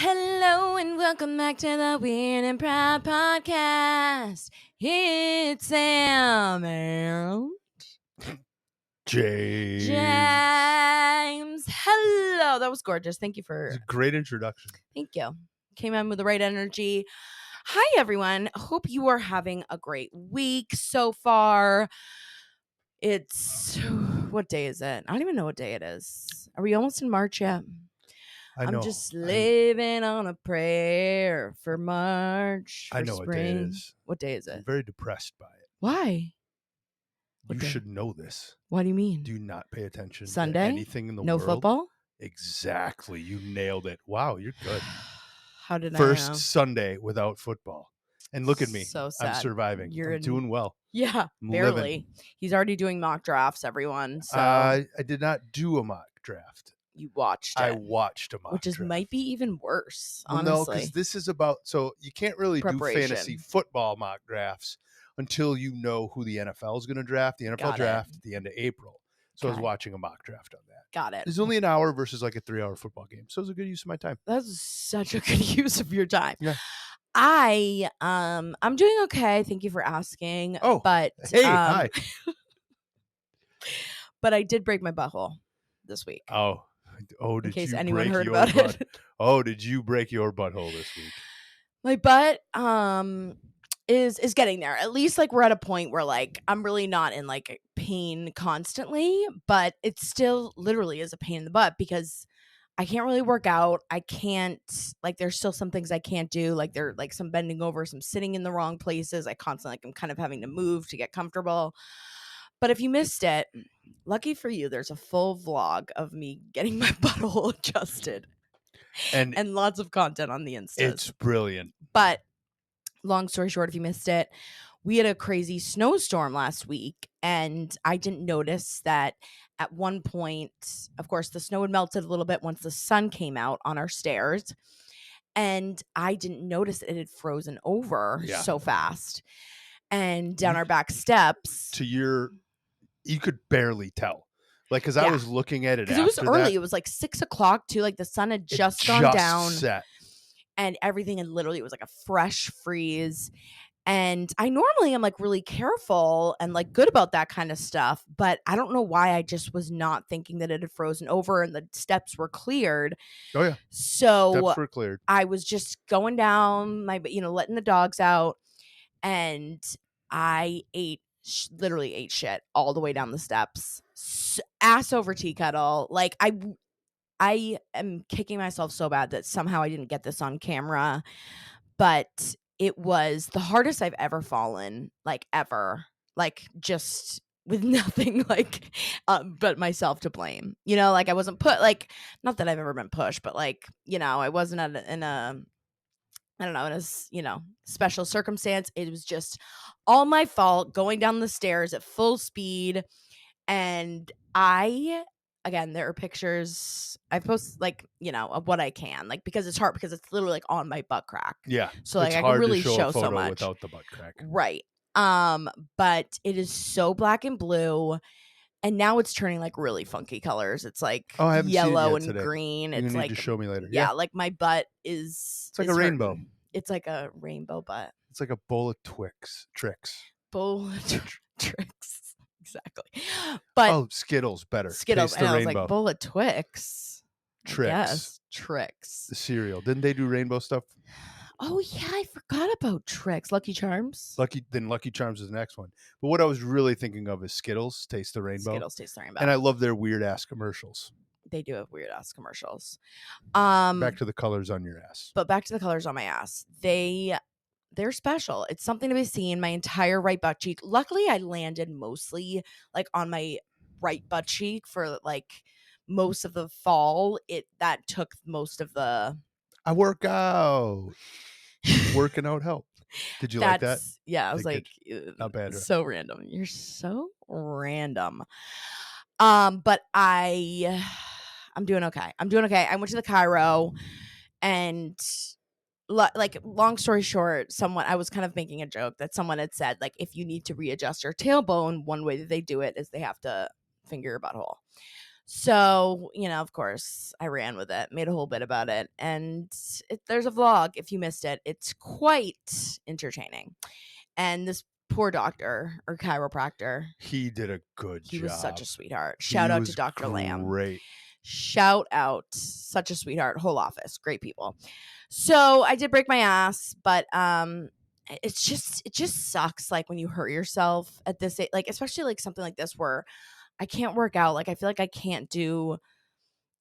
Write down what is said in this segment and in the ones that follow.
Hello and welcome back to the Weird and Proud podcast. It's Sam and James. Hello, that was gorgeous. Thank you It's for. a great introduction. Thank you. Came in with the right energy. Hi everyone. Hope you are having a great week so far. It's what day is it? I don't even know what day it is. Are we almost in March yet? I know. I'm just living on a prayer for March. I For know spring. what day it is. What day is I'm it? very depressed by it. Why? You should know this. What do you mean? Do not pay attention Sunday? to anything in the no world. Football? Exactly. You nailed it. Wow, you're good. How did First I know? Sunday without football. And look at me. So sad. I'm surviving. You're I'm doing well. Yeah, I'm barely. living. He's already doing mock drafts, everyone. So I did not do a mock draft. you watched it. I watched a mock which is draft. might be even worse, Well, honestly. no, because this is about, so you can't really do Preparation. fantasy football mock drafts until you know who the NFL is going to draft. The NFL Got it. draft at the end of April. So I was Okay. watching a mock draft on that. Got it. It's only an hour versus like a 3-hour football game. So it was a good use of my time. That's such a good use of your time. Yeah. I'm doing okay. Thank you for asking. Oh, but hey, hi. But I did break my butthole this week. Oh, in did case you anyone break heard your about butt? it. Oh, did you break your butthole this week? My butt is getting there. At least like we're at a point where like I'm really not in like pain constantly, but it still literally is a pain in the butt because I can't really work out. I can't, like, there's still some things I can't do. Like, there, like, some bending over, some sitting in the wrong places. I constantly, like, I'm kind of having to move to get comfortable. But if you missed it, lucky for you, there's a full vlog of me getting my butthole adjusted And lots of content on the Insta. it's brilliant. But long story short, if you missed it, we had a crazy snowstorm last week, and I didn't notice that at one point, of course, the snow had melted a little bit once the sun came out on our stairs, and I didn't notice that it had frozen over so fast. And down our back steps. You could barely tell. Like, because I was looking at it because it was early. It was like 6 o'clock too. Like the sun had just gone down. Set. And everything had literally, it was like a fresh freeze. And I normally am like really careful and like good about that kind of stuff, but I don't know why I just was not thinking that it had frozen over and the steps were cleared. Oh yeah. So steps were cleared. I was just going down letting the dogs out, and I literally ate shit all the way down the steps, ass over tea kettle. Like I am kicking myself so bad that somehow I didn't get this on camera, but it was the hardest I've ever fallen, like ever, like just with nothing like but myself to blame. Like I wasn't like, not that I've ever been pushed, but like, I wasn't in a special circumstance. It was just all my fault going down the stairs at full speed. And again, there are pictures I post, like, of what I can, like, because it's hard because it's literally like on my butt crack. Yeah. So like I can really show so much without the butt crack. Right. But it is so black and blue, and now it's turning like really funky colors. It's like I haven't yellow seen it yet and today. green. You it's need like to show me later. Yeah, like my butt is It's like a rainbow. hurting. It's like a rainbow butt. It's like a bowl of Tricks. Bowl of Tricks. Exactly. But Skittles better. Skittles. Taste And the I was rainbow. like, bowl of Twix. Tricks. Yes, Tricks. The cereal. Didn't they do rainbow stuff? Oh yeah, I forgot about Tricks. Lucky Charms. Lucky Charms is the next one. But what I was really thinking of is Skittles. Taste the rainbow. Skittles Taste the Rainbow. And I love their weird ass commercials. They do have weird ass commercials. Back to the colors on your ass. But back to the colors on my ass. They're special. It's something to be seen. My entire right butt cheek. Luckily, I landed mostly like on my right butt cheek for like most of the fall. That took most of the. I work out. Working out helped. Did you like that? Yeah, I was like, not bad. Right? So random. You're so random. But I'm doing okay. I went to the chiro, and like, long story short, I was kind of making a joke that someone had said, like, if you need to readjust your tailbone, one way that they do it is they have to finger your butthole. So, of course, I ran with it, made a whole bit about it, and there's a vlog if you missed it. It's quite entertaining. And this poor doctor or chiropractor, He did a good he was such a job. sweetheart. He Shout out to was Dr. Lamb. great. Shout out, such a sweetheart. Whole office, great people. So I did break my ass, but it just sucks like when you hurt yourself at this age, like especially like something like this where I can't work out. Like I feel like I can't do,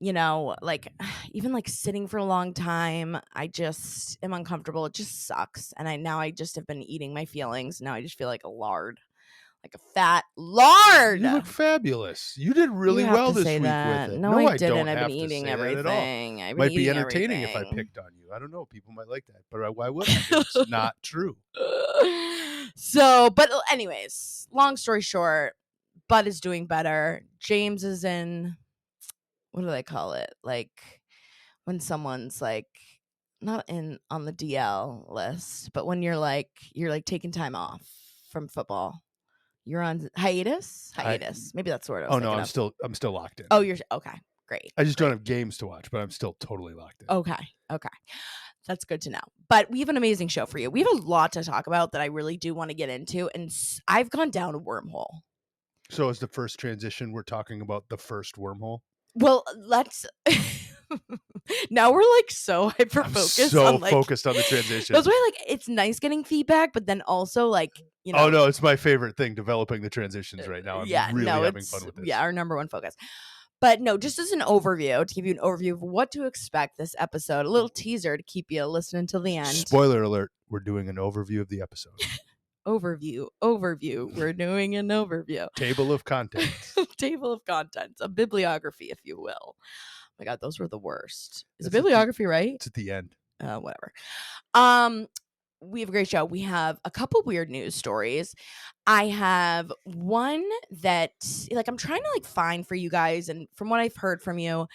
like even like sitting for a long time. I just am uncomfortable. It just sucks. And I just have been eating my feelings. Now I just feel like a lard. Like a fat lard. You look fabulous. You did You really have well to this say week with that. it. No, No, I I didn't. don't I've been have to eating say that at all. everything. I've been Might be eating entertaining if I everything. picked on you. I don't know. People might like that, but why would I? It's not true. So, but anyways, long story short, Bud is doing better. James is in, what do they call it? Like when someone's like not in on the DL list, but when you're like taking time off from football. You're on hiatus? Hiatus. Maybe that's the word I was Oh no, thinking of. I'm still locked in. Oh, you're okay. Great. I just great. don't have games to watch, but I'm still totally locked in. Okay. That's good to know. But we have an amazing show for you. We have a lot to talk about that I really do want to get into, and I've gone down a wormhole. So is the first transition we're talking about the first wormhole? Well, let's now we're like so hyper focused on like focused on the transition. That's why like it's nice getting feedback, but then also like, Oh no, it's my favorite thing, developing the transitions right now. I'm really having fun with this. Yeah, our number one focus. But no, just as an overview, to give you an overview of what to expect this episode, a little teaser to keep you listening till the end. Spoiler alert, we're doing an overview of the episode. Overview. We're doing an overview. Table of contents. Table of contents. A bibliography, if you will. Oh my God, those were the worst. Is a bibliography right? It's at the end. Whatever. We have a great show. We have a couple weird news stories. I have one that like I'm trying to like find for you guys, and from what I've heard from you,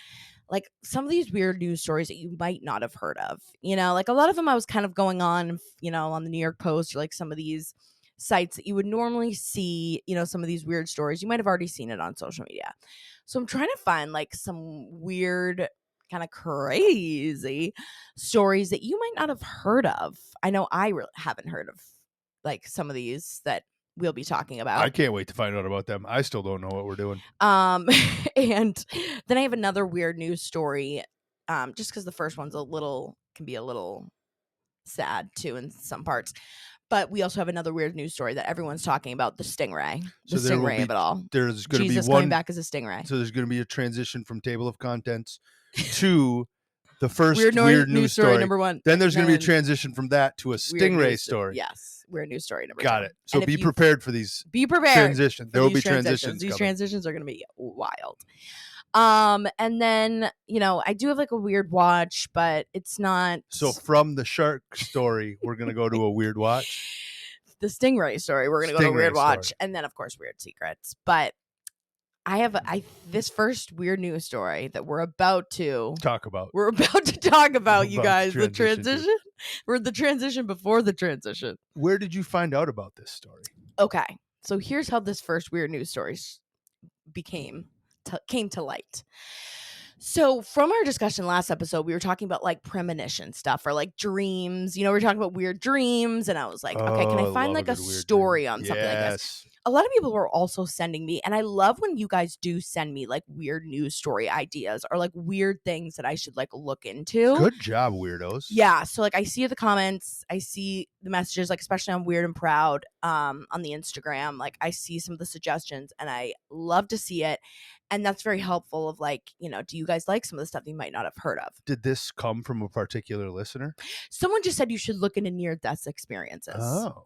like some of these weird news stories that you might not have heard of. Like a lot of them I was kind of going on, on the New York Post or like some of these sites that you would normally see, some of these weird stories. You might have already seen it on social media. So I'm trying to find like some weird kind of crazy stories that you might not have heard of. I know I really haven't heard of like some of these that we'll be talking about. I can't wait to find out about them. I still don't know what we're doing. And then I have another weird news story. Just because the first one's can be a little sad too in some parts. But we also have another weird news story that everyone's talking about, the Stingray. The Stingray of it all. There's going to be Jesus coming back as a Stingray. So there's going to be a transition from table of contents to the first weird news story number one. Then there's going to be a transition from that to a Stingray story. Yes. Weird news story number Got 2. it. So be prepared for these transitions. There will be transitions. These transitions are going to be wild. And then, I do have like a weird watch, but it's not. So from the shark story, we're going to go to a weird watch. The Stingray story, we're going to go to a weird watch. And then, of course, weird secrets. But I have this first weird news story that we're about to talk about. We're about to talk about, you guys, the transition. We're the transition before the transition. Where did you find out about this story? Okay. So here's how this first weird news story came to light. So from our discussion last episode, we were talking about like premonition stuff or like dreams. We were talking about weird dreams, and I was like, okay, can I find like a story on something like this? A lot of people were also sending me, and I love when you guys do send me like weird news story ideas or like weird things that I should like look into. Good job, weirdos. Yeah. So like I see the comments, I see the messages, like especially on Weird and Proud on the Instagram. Like I see some of the suggestions and I love to see it. And that's very helpful of like, do you guys like some of the stuff you might not have heard of? Did this come from a particular listener? Someone just said you should look into near-death experiences. Oh.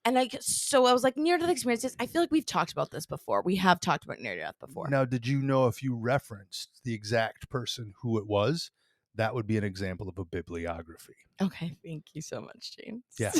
And so I was like, near-death experiences, I feel like we've talked about this before. We have talked about near-death before. Now, did you know if you referenced the exact person who it was, that would be an example of a bibliography? Okay, thank you so much, James. Yeah.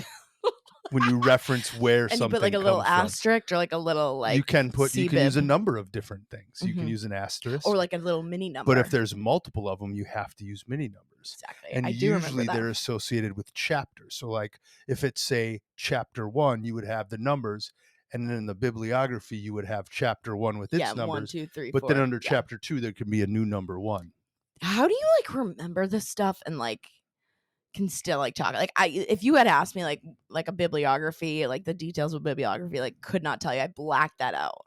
When you reference where and something you put like a little comes asterisk or like a little like you can use a number of different things. You can use an asterisk or like a little mini number. But if there's multiple of them, you have to use mini numbers. Exactly. And usually they're associated with chapters. So like if it's say chapter 1, you would have the numbers, And then in the bibliography, you would have chapter 1 with its Yeah, 1, numbers. 2, 3, But then 4. under Yeah. chapter 2, there can be a new number 1. How do you like remember this stuff and like can still like talk? Like if you had asked me like a bibliography, like the details of bibliography, like could not tell you. I blacked that out.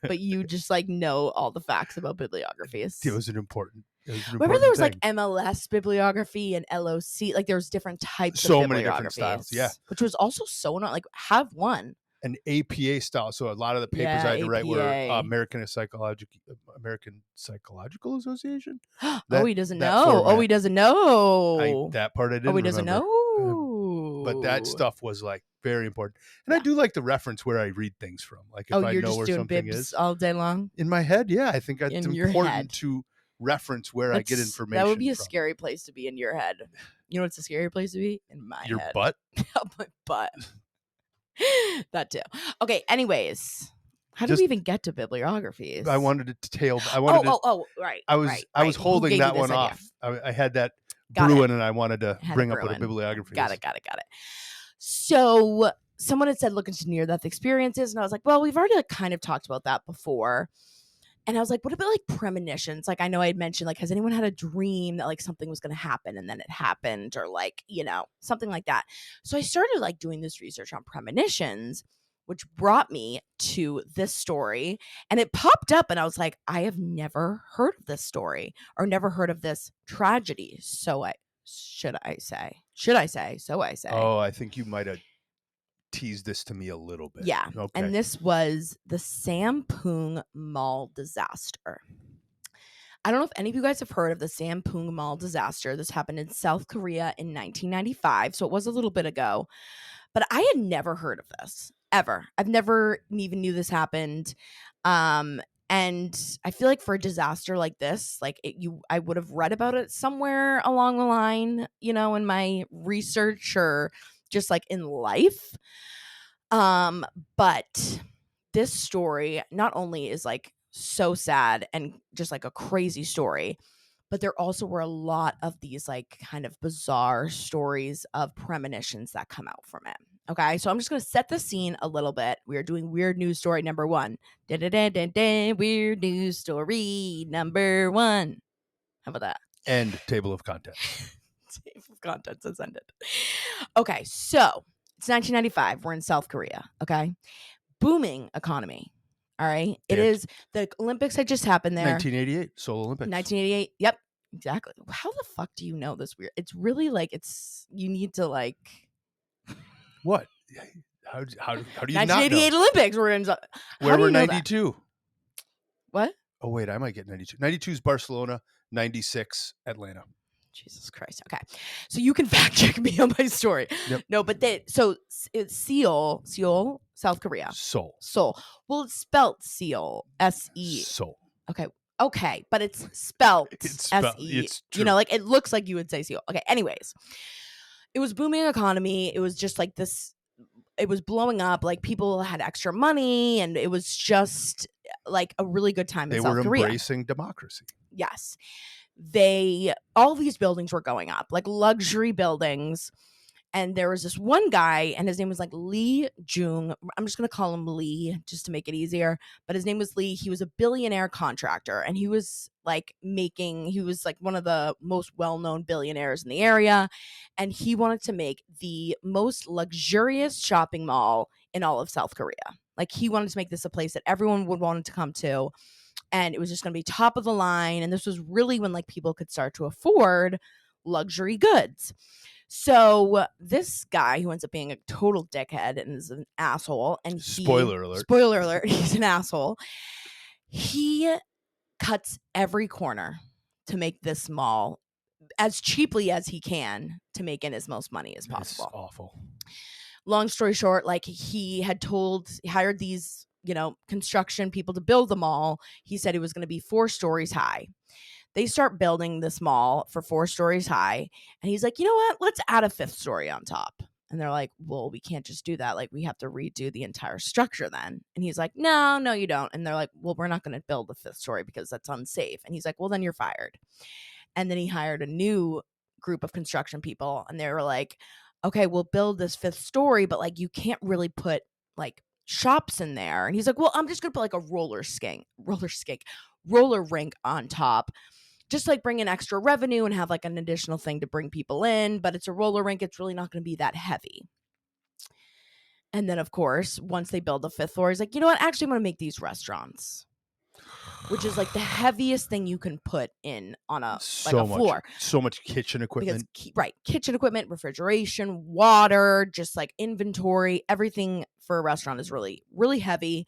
But you just like know all the facts about bibliographies. It was an important Remember there was thing. like MLS bibliography and LOC, like there was different types So of many different bibliographies. styles, yeah. Which was also so not like have one. An APA style. So a lot of the papers Yeah, I had to write were APA. American Psychological Association. Oh, he doesn't that know. format. Oh, he doesn't know. That part I didn't Oh, he doesn't remember. know. But that stuff was like very important. And Yeah. I do like to reference where I read things from. Like if I you're know just where doing something bibs is. all day long? In my head, yeah. I think it's In your head. important to reference where I get information. That would be a from. scary place to be in your head. You know what's a scary place to be? In my Your head. butt? My butt. That too. Okay, anyways. How did Just- we even get to bibliographies? I wanted to tail. I Oh, wanted right. I was right, I was right. Who holding gave you that this one idea? off. I had that Got brewing, and I wanted to Had it bring up what a brewing. bibliography Got is. it. So someone had said look into near-death experiences, and I was like, well, we've already like kind of talked about that before. And I was like, what about like premonitions? Like I know I had mentioned, like, has anyone had a dream that like something was going to happen and then it happened, or like, you know, something like that. So I started like doing this research on premonitions, which brought me to this story, and it popped up and I was like, I have never heard of this story or never heard of this tragedy. So should I say, Oh, I think you might have teased this to me a little bit. yeah. Okay. And this was the Sampoong Mall disaster. I don't know if any of you guys have heard of the Sampoong Mall disaster. This happened in South Korea in 1995, so it was a little bit ago. But I had never heard of this ever. I've never even knew this happened. And I feel like for a disaster like this, like I would have read about it somewhere along the line, you know, in my research or just like in life. But this story not only is like so sad and just like a crazy story, but there also were a lot of these like kind of bizarre stories of premonitions that come out from it. Okay, so I'm just going to set the scene a little bit. We are doing weird news story number 1. Weird news story number 1. How about that? And table of contents. Table of contents has ended. Okay, so it's 1995. We're in South Korea. Okay, booming economy. All right, it is. The Olympics had just happened there. 1988 Seoul Olympics. 1988. Yep, exactly. How the fuck do you know this weird? It's really like you need to like. What? How do you 1988 not know? Olympics. We're in. Where were 92? What? Oh wait, I might get 92. 92 is Barcelona. 96 Atlanta. Jesus Christ. Okay, so you can fact check me on my story. Yep. No, but it's Seoul, South Korea. Seoul. Well, it's spelled Seoul. S-E. Seoul. Okay, but it's spelled S-E. It's true. You know, like it looks like you would say Seoul. Okay, anyways. It was booming economy. It was just like this, it was blowing up. Like people had extra money and it was just like a really good time in South Korea. They were embracing democracy. Yes. All these buildings were going up, like luxury buildings. And there was this one guy, and his name was like Lee Jung. I'm just going to call him Lee just to make it easier. But his name was Lee. He was a billionaire contractor, and he was like one of the most well-known billionaires in the area. And he wanted to make the most luxurious shopping mall in all of South Korea. Like he wanted to make this a place that everyone would want to come to. And it was just going to be top of the line. And this was really when like people could start to afford luxury goods. So this guy who ends up being a total dickhead and is an asshole, and Spoiler alert, he's an asshole. He cuts every corner to make this mall as cheaply as he can to make in as most money as possible. It's awful. Long story short, like he hired these, you know, construction people to build the mall. He said it was going to be 4 stories high. They start building this mall for 4 stories high. And he's like, you know what? Let's add a 5th story on top. And they're like, well, we can't just do that. Like, we have to redo the entire structure then. And he's like, no, you don't. And they're like, well, we're not going to build the 5th story because that's unsafe. And he's like, well, then you're fired. And then he hired a new group of construction people. And they were like, okay, we'll build this 5th story, but like, you can't really put like shops in there. And he's like, well, I'm just gonna put like a roller rink on top, just like bring in extra revenue and have like an additional thing to bring people in. But it's a roller rink, it's really not gonna be that heavy. And then, of course, once they build the fifth floor, he's like, you know what? Actually, I'm going to make these restaurants, which is like the heaviest thing you can put in on a floor. So much kitchen Because, equipment. kitchen equipment, refrigeration, water, just like inventory, everything for a restaurant is really, really heavy.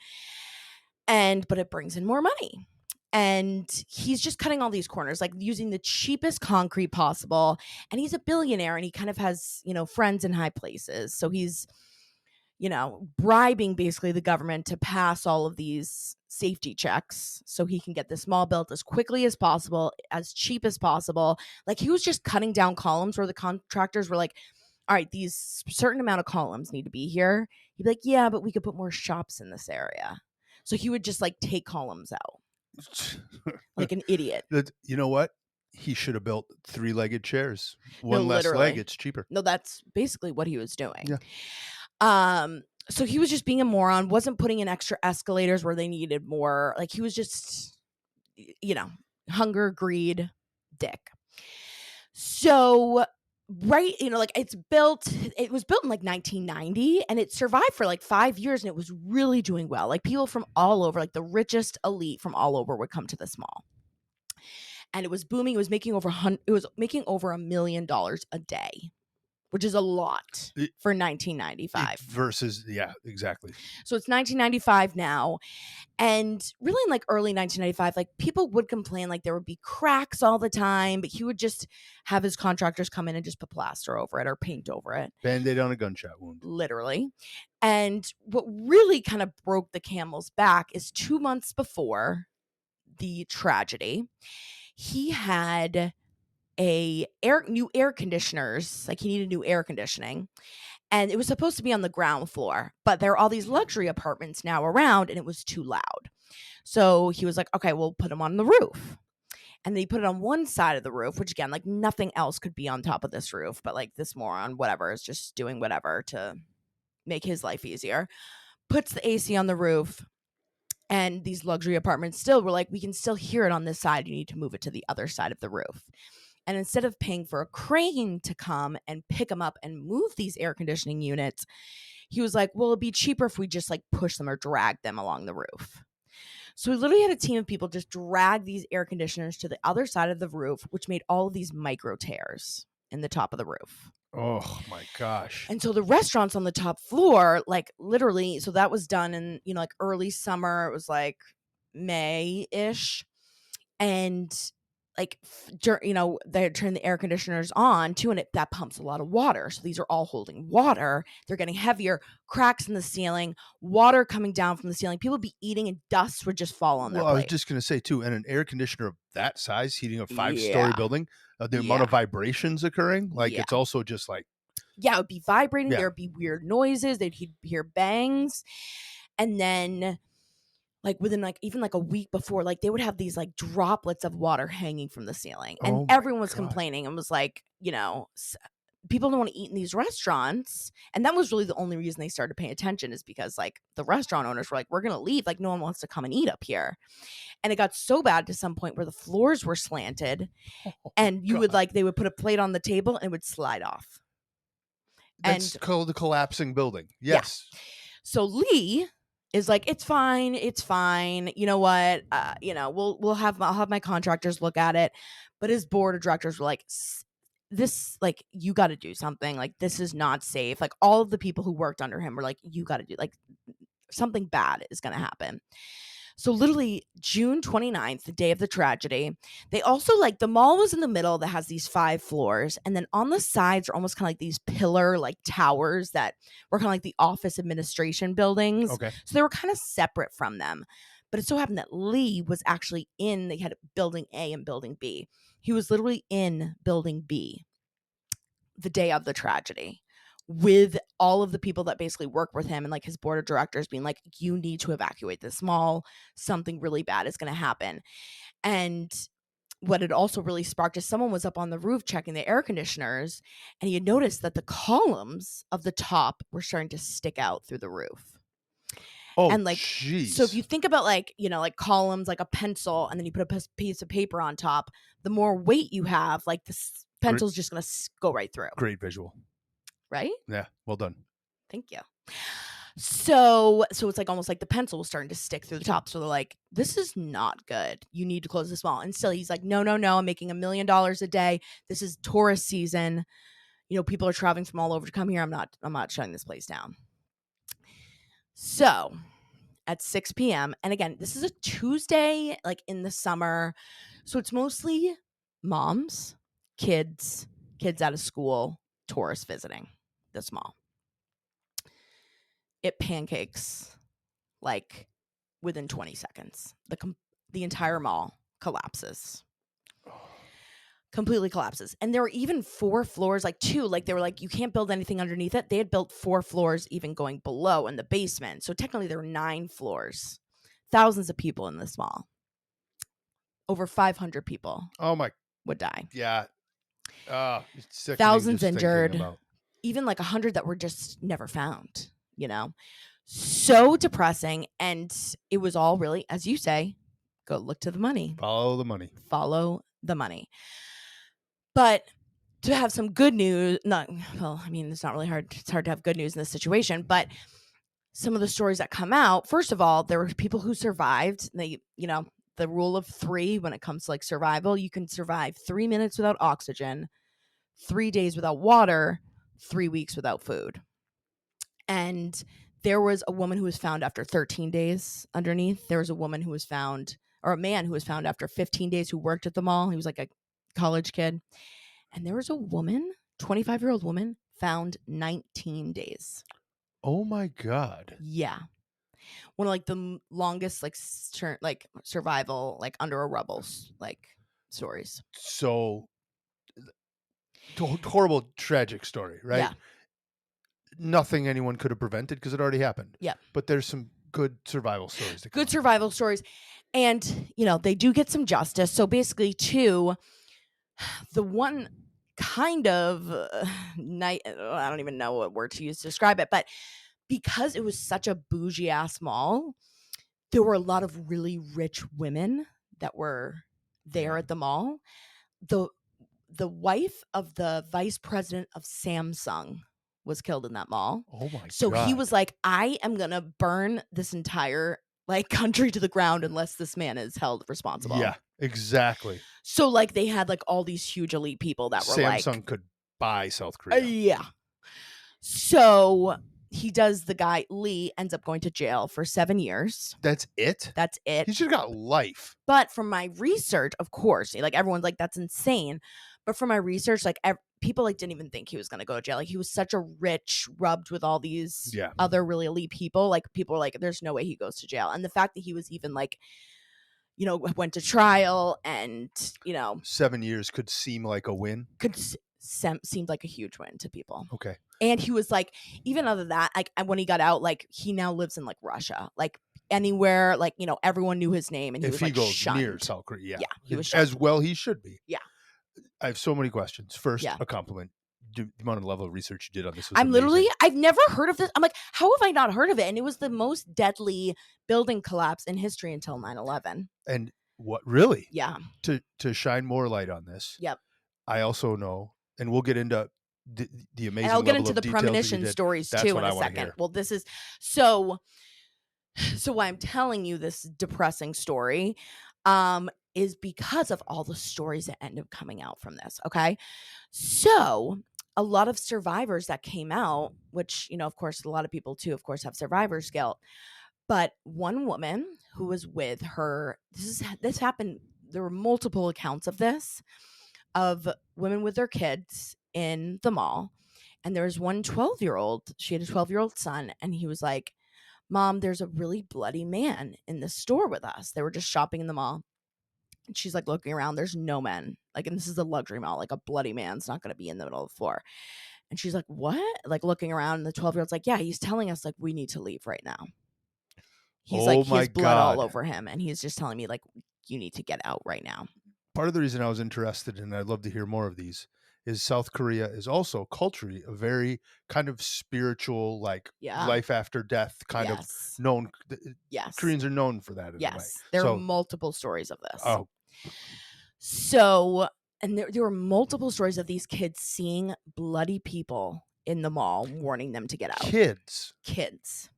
But it brings in more money. And he's just cutting all these corners, like using the cheapest concrete possible. And he's a billionaire and he kind of has, friends in high places. So he's, bribing basically the government to pass all of these safety checks so he can get this mall built as quickly as possible, as cheap as possible. Like he was just cutting down columns where the contractors were like, all right, these certain amount of columns need to be here. He'd be like, yeah, but we could put more shops in this area. So he would just like take columns out like an idiot. You know what? He should have built 3-legged chairs. No, One less literally. leg, it's cheaper. No, that's basically what he was doing. Yeah. So he was just being a moron, wasn't putting in extra escalators where they needed more. Like he was just, hunger, greed, dick. So, right, like it was built in like 1990 and it survived for like 5 years and it was really doing well. Like people from all over, like the richest elite from all over would come to this mall. And it was booming. It was making over $1 million a day, which is a lot for 1995. Versus, yeah, exactly. So it's 1995 now. And really in like early 1995, like people would complain like there would be cracks all the time, but he would just have his contractors come in and just put plaster over it or paint over it. Band-Aid on a gunshot wound. Literally. And what really kind of broke the camel's back is 2 months before the tragedy, he had new air conditioners. Like he needed new air conditioning. And it was supposed to be on the ground floor, but there are all these luxury apartments now around and it was too loud. So he was like, okay, we'll put them on the roof. And they put it on one side of the roof, which again, like nothing else could be on top of this roof, but like this moron, whatever, is just doing whatever to make his life easier. Puts the AC on the roof. And these luxury apartments still were like, we can still hear it on this side. You need to move it to the other side of the roof. And instead of paying for a crane to come and pick them up and move these air conditioning units, he was like, well, it'd be cheaper if we just like push them or drag them along the roof. So we literally had a team of people just drag these air conditioners to the other side of the roof, which made all of these micro tears in the top of the roof. Oh my gosh. And so the restaurants on the top floor, like literally, so that was done in, like early summer. It was like May-ish. And like, they turn the air conditioners on too, and that pumps a lot of water. So these are all holding water. They're getting heavier, cracks in the ceiling, water coming down from the ceiling. People would be eating and dust would just fall on their plate. I was just going to say too, and an air conditioner of that size heating a 5-story building, the amount of vibrations occurring, like it's also just like. Yeah, it would be vibrating. There would be weird noises. They'd hear bangs. And then like within like even like a week before, like they would have these like droplets of water hanging from the ceiling. And everyone was complaining and was like, people don't want to eat in these restaurants. And that was really the only reason they started paying attention, is because like the restaurant owners were like, we're going to leave. Like no one wants to come and eat up here. And it got so bad to some point where the floors were slanted and they would put a plate on the table and it would slide off. That's called the collapsing building. Yes. Yeah. So Lee is like, it's fine. You know what? I'll have my contractors look at it. But his board of directors were like, this, like, you got to do something. Like, this is not safe. Like, all of the people who worked under him were like, you got to do, like, something bad is going to happen. So literally June 29th, the day of the tragedy, they also like the mall was in the middle that has these 5 floors. And then on the sides are almost kind of like these pillar like towers that were kind of like the office administration buildings. Okay. So they were kind of separate from them. But it so happened that Lee was actually they had building A and building B. He was literally in building B the day of the tragedy, with all of the people that basically work with him and like his board of directors being like, you need to evacuate this mall. Something really bad is going to happen. And what had also really sparked is someone was up on the roof checking the air conditioners, and he had noticed that the columns of the top were starting to stick out through the roof. Oh, And like, so if jeez. you think about like, like columns, like a pencil, and then you put a piece of paper on top, the more weight you have, like this Great, pencil's just going to go right through. great visual. Right? Yeah. Well done. Thank you. So it's like almost like the pencil was starting to stick through the top. So they're like, this is not good. You need to close this mall. And still he's like, no, I'm making $1 million a day. This is tourist season. People are traveling from all over to come here. I'm not shutting this place down. So at 6 p.m. And again, this is a Tuesday, like in the summer. So it's mostly moms, kids out of school, tourists visiting this mall. It pancakes like within 20 seconds. The entire mall collapses. Completely collapses. And there were even 4 floors, like 2, like they were like, you can't build anything underneath it. They had built 4 floors even going below in the basement. So technically there were 9 floors. Thousands of people in this mall. Over 500 people Oh my. would die. Yeah. It's sickening Thousands just thinking injured. about. Even like 100 that were just never found, So depressing. And it was all really, as you say, go look to the money. Follow the money. Follow the money. But to have some good news, it's not really hard. It's hard to have good news in this situation, but some of the stories that come out, first of all, there were people who survived. They, the rule of 3 when it comes to like survival, you can survive 3 minutes without oxygen, 3 days without water, 3 weeks without food. And there was a woman who was found after 13 days underneath. There was a woman who was found, or a man who was found after 15 days who worked at the mall. He was like a college kid. And there was a woman, 25-year-old woman, found 19 days. Oh my God. Yeah. One of like the longest like survival like under a rubble like stories. So horrible, tragic story, right? Yeah. Nothing anyone could have prevented because it already happened. Yeah. But there's some good survival stories. Good survival stories. And, they do get some justice. So basically, too, the one kind of night, I don't even know what word to use to describe it, but because it was such a bougie ass mall, there were a lot of really rich women that were there at the mall. The wife of the vice president of Samsung was killed in that mall. Oh my God. So he was like, I am going to burn this entire like country to the ground unless this man is held responsible. Yeah, exactly. So like they had like all these huge elite people that were like Samsung could buy South Korea. Yeah. So he does, the guy Lee ends up going to jail for 7 years. That's it? That's it. He should have got life. But from my research, of course, like everyone's like, that's insane. But from my research, like people like didn't even think he was going to go to jail. Like he was such a rich, rubbed with all these other really elite people. Like people were like, there's no way he goes to jail. And the fact that he was even like, went to trial and, 7 years could seem like a win. Seemed like a huge win to people. Okay. And he was like, even other than that, like when he got out, like he now lives in like Russia, like anywhere, like, everyone knew his name and he was like goes shunned. near South Korea. Yeah. He was shunned. As well he should be. Yeah. I have so many questions. First, a compliment. The amount of level of research you did on this was amazing. I've never heard of this. I'm like, how have I not heard of it? And it was the most deadly building collapse in history until 9/11. And what really? Yeah. To shine more light on this. Yep. I also know, and we'll get into the amazing. And I'll get level into of the Premonition stories too in a second. Hear. Well, this is so why I'm telling you this depressing story is because of all the stories that end up coming out from this. Okay. So a lot of survivors that came out, which, of course, a lot of people too, of course, have survivor's guilt. But one woman who was with her, this happened. There were multiple accounts of this, of women with their kids in the mall. And there was one 12-year-old, she had a 12-year-old son, and he was like, Mom, there's a really bloody man in this store with us. They were just shopping in the mall. And she's like looking around. There's no men. Like, and this is a luxury mall. Like a bloody man's not going to be in the middle of the floor. And she's like, what? Like looking around. And the 12-year-old's like, yeah, he's telling us like we need to leave right now. He's like, he has blood all over him. And he's just telling me like, you need to get out right now. Part of the reason I was interested, and I'd love to hear more of these, is South Korea is also culturally a very kind of spiritual, like Yeah. life after death kind of Yes. known. Yes. Koreans are known for that in a way. Yes. There are So, multiple stories of this. oh, So, and there were multiple stories of these kids seeing bloody people in the mall, warning them to get out. kids. Kids.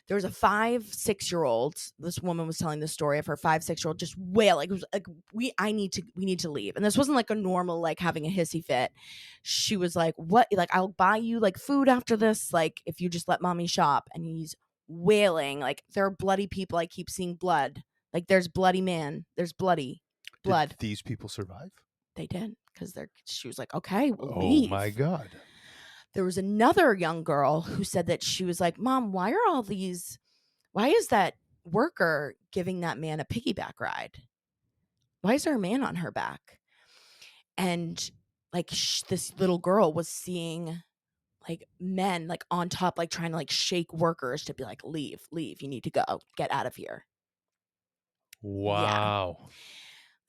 There was a 5-6-year-old. This woman was telling the story of her 5-6-year-old just wailing. It was like, we need to leave. And this wasn't like a normal, like having a hissy fit. She was like, what? Like, I'll buy you like food after this. Like, if you just let mommy shop. And he's wailing. Like, there are bloody people. I keep seeing blood. Like, there's bloody man. There's bloody blood. Did these people survive? They did. Because she was like, okay, we'll Oh leave. my God. There was another young girl who said that she was like, Mom, why is that worker giving that man a piggyback ride? Why is there a man on her back? And like this little girl was seeing like men like on top, like trying to like shake workers to be like, leave, you need to go, get out of here. Yeah. Wow.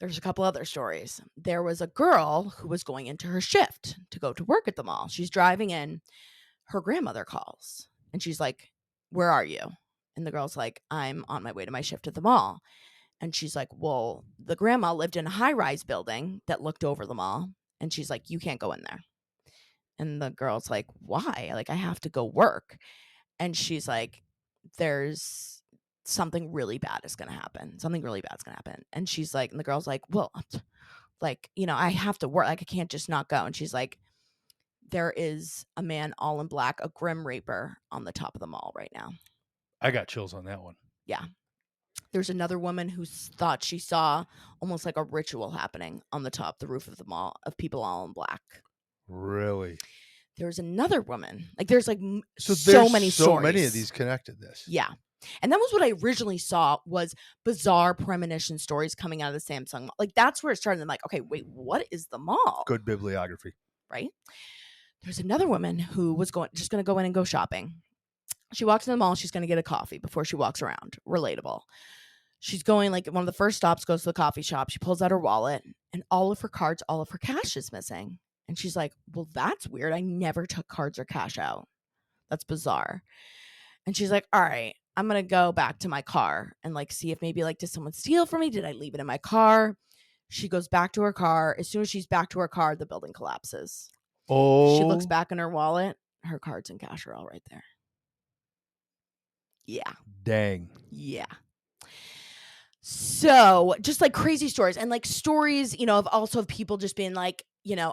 There's a couple other stories. There was a girl who was going into her shift to go to work at the mall. She's driving in. Her grandmother calls and she's like, where are you? And the girl's like, I'm on my way to my shift at the mall. And she's like, well, the grandma lived in a high-rise building that looked over the mall. And she's like, you can't go in there. And the girl's like, why? Like, I have to go work. And she's like, there's something really bad is going to happen. Something really bad is going to happen. And she's like, and the girl's like, well, like, I have to work. Like, I can't just not go. And she's like, there is a man all in black, a grim reaper on the top of the mall right now. I got chills on that one. Yeah. There's another woman who thought she saw almost like a ritual happening on the roof of the mall of people all in black. Really? There's another woman. Like there's like So so many so stories. many of these connected this. Yeah. And that was what I originally saw was bizarre premonition stories coming out of the Sampoong Mall. Like that's where it started. I'm like, okay, wait, what is the mall? Good bibliography. Right? There's another woman who was just going to go in and go shopping. She walks in the mall. She's going to get a coffee before she walks around. Relatable. She's going like one of the first stops, goes to the coffee shop. She pulls out her wallet and all of her cards, all of her cash is missing. And she's like, well, that's weird. I never took cards or cash out. That's bizarre. And she's like, all right, I'm going to go back to my car and like see if maybe like, did someone steal from me? Did I leave it in my car? She goes back to her car. As soon as she's back to her car, the building collapses. Oh. She looks back in her wallet. Her cards and cash are all right there. Yeah. Dang. Yeah. So just like crazy stories and like stories, of also of people just being like,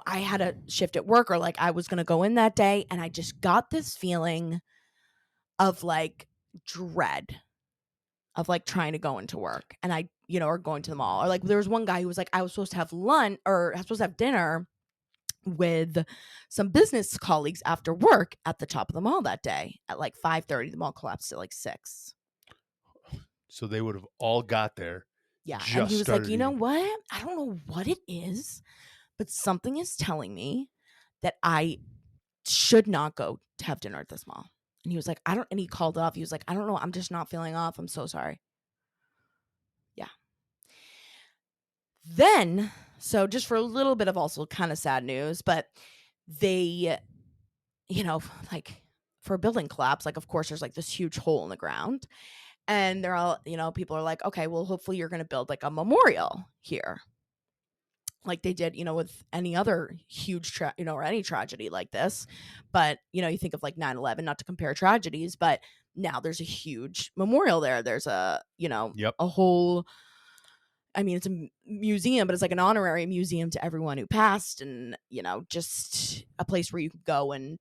I had a shift at work or like I was going to go in that day and I just got this feeling of like dread of like trying to go into work and I, or going to the mall or like there was one guy who was like, I was supposed to have lunch or I was supposed to have dinner with some business colleagues after work at the top of the mall that day at like 5:30. The mall collapsed at like 6. So they would have all got there. Yeah. And he was like, you know what? I don't know what it is, but something is telling me that I should not go to have dinner at this mall. And he was like, and he called off. He was like, I don't know. I'm just not feeling off. I'm so sorry. Yeah. Then, so just for a little bit of also kind of sad news, but they, like for a building collapse, like, of course, there's like this huge hole in the ground. And they're all, people are like, okay, well, hopefully you're going to build like a memorial here. Like they did, with any other huge, or any tragedy like this. But, you think of like 9/11, not to compare tragedies, but now there's a huge memorial there. There's a, a whole, it's a museum, but it's like an honorary museum to everyone who passed and, just a place where you could go and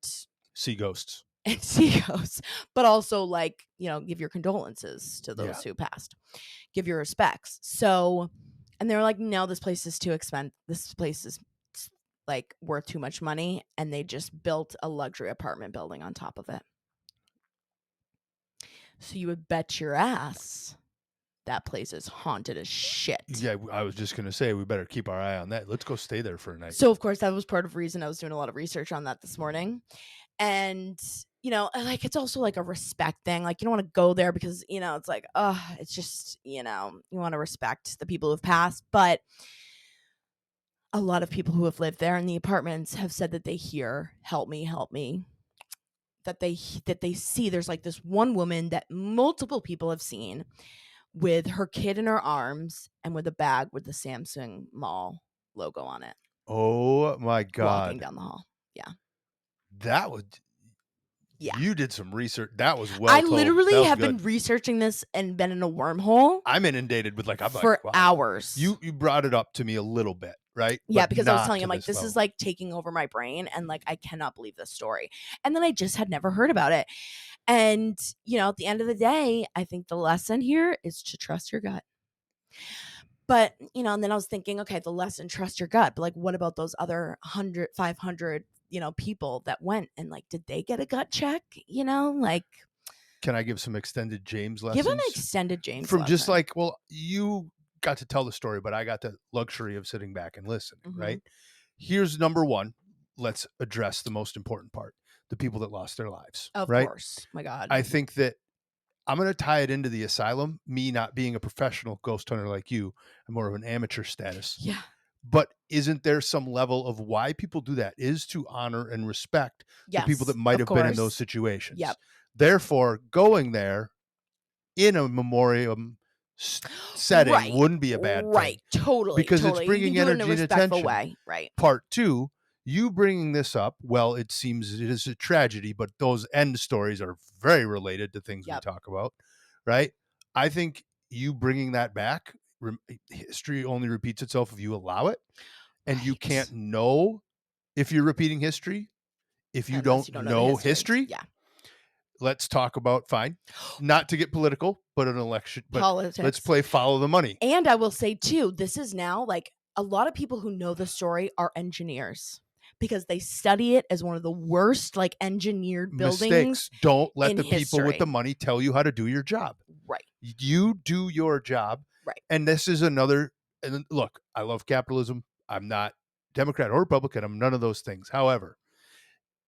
see ghosts. And see ghosts, but also like, give your condolences to those who passed, give your respects. So, and they were like, no, this place is too expensive. This place is like worth too much money. And they just built a luxury apartment building on top of it. So you would bet your ass that place is haunted as shit. Yeah, I was just going to say, we better keep our eye on that. Let's go stay there for a night. So, of course, that was part of the reason I was doing a lot of research on that this morning. And, like, it's also like a respect thing. Like, you don't want to go there because, it's like, it's just, you want to respect the people who've passed. But a lot of people who have lived there in the apartments have said that they hear "help me, help me." That they see there's like this one woman that multiple people have seen with her kid in her arms and with a bag with the Sampoong Mall logo on it, Oh my walking God. down the hall. Yeah. That was Yeah. You did some research. That was I well told. That literally was have been good. researching this and been in a wormhole I'm inundated with I'm like, for wow. hours. You brought it up to me a little bit, right? Yeah, But because I was not telling to him, like, this this is level. like taking over my brain and like I cannot believe this story. And then I just had never heard about it. And, at the end of the day, I think the lesson here is to trust your gut. But, and then I was thinking, okay, the lesson, trust your gut. But like, what about those other 100, 500, people that went and like, did they get a gut check? Like, Can I give some extended James give an lessons? extended James From just lesson. like, well, you got to tell the story, but I got the luxury of sitting back and listening, right? Here's number one. Let's address the most important part, the people that lost their lives, Of right? course. My God. I think that I'm going to tie it into the asylum, me not being a professional ghost hunter like you, I'm more of an amateur status. Yeah. But isn't there some level of why people do that is to honor and respect the people that Yes. might Of have been in those course. situations? Yep. Therefore, going there in a memoriam setting Right. wouldn't be a bad thing Right. Totally. because it's Totally. You can bringing do it in a energy and respectful attention. way. Right. Part two, you bringing this up, well, it seems it is a tragedy, but those end stories are very related to things we Yep. talk about, right? I think you bringing that back, history only repeats itself if you allow it, and you can't Right. know if you're repeating history if you Unless don't you don't know the know history. history. Yeah. Let's talk about fine, not to get political, but an election, but let's Politics. play follow the money. And I will say too, this is now like a lot of people who know the story are engineers because they study it as one of the worst like engineered buildings Mistakes. Don't let in the people with the history. money tell you how to do your job. Right. You do your job. Right. And this is another, and look, I love capitalism. I'm not Democrat or Republican. I'm none of those things. However,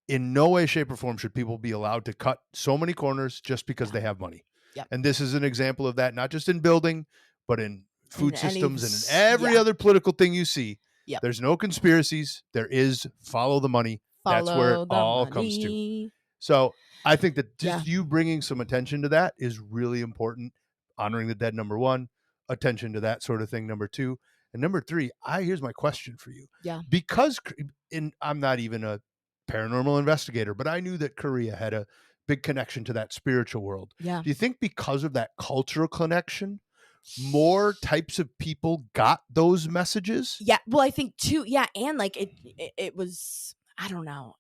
in no way, shape, or form should people be allowed to cut so many corners just because they have money. Yep. And this is an example of that, not just in building, but in food In systems and in every other political thing you see. Yep. There's no conspiracies. There is follow the money. That's where it Follow the all comes to. money. So I think that just you bringing some attention to that is really important. Honoring the dead, number one, attention to that sort of thing, number two. And number three, here's my question for you. Yeah. Because I'm not even a paranormal investigator, but I knew that Korea had a big connection to that spiritual world. Yeah. Do you think because of that cultural connection, more types of people got those messages? Yeah. Well, I think too. Yeah, and like it was. I don't know.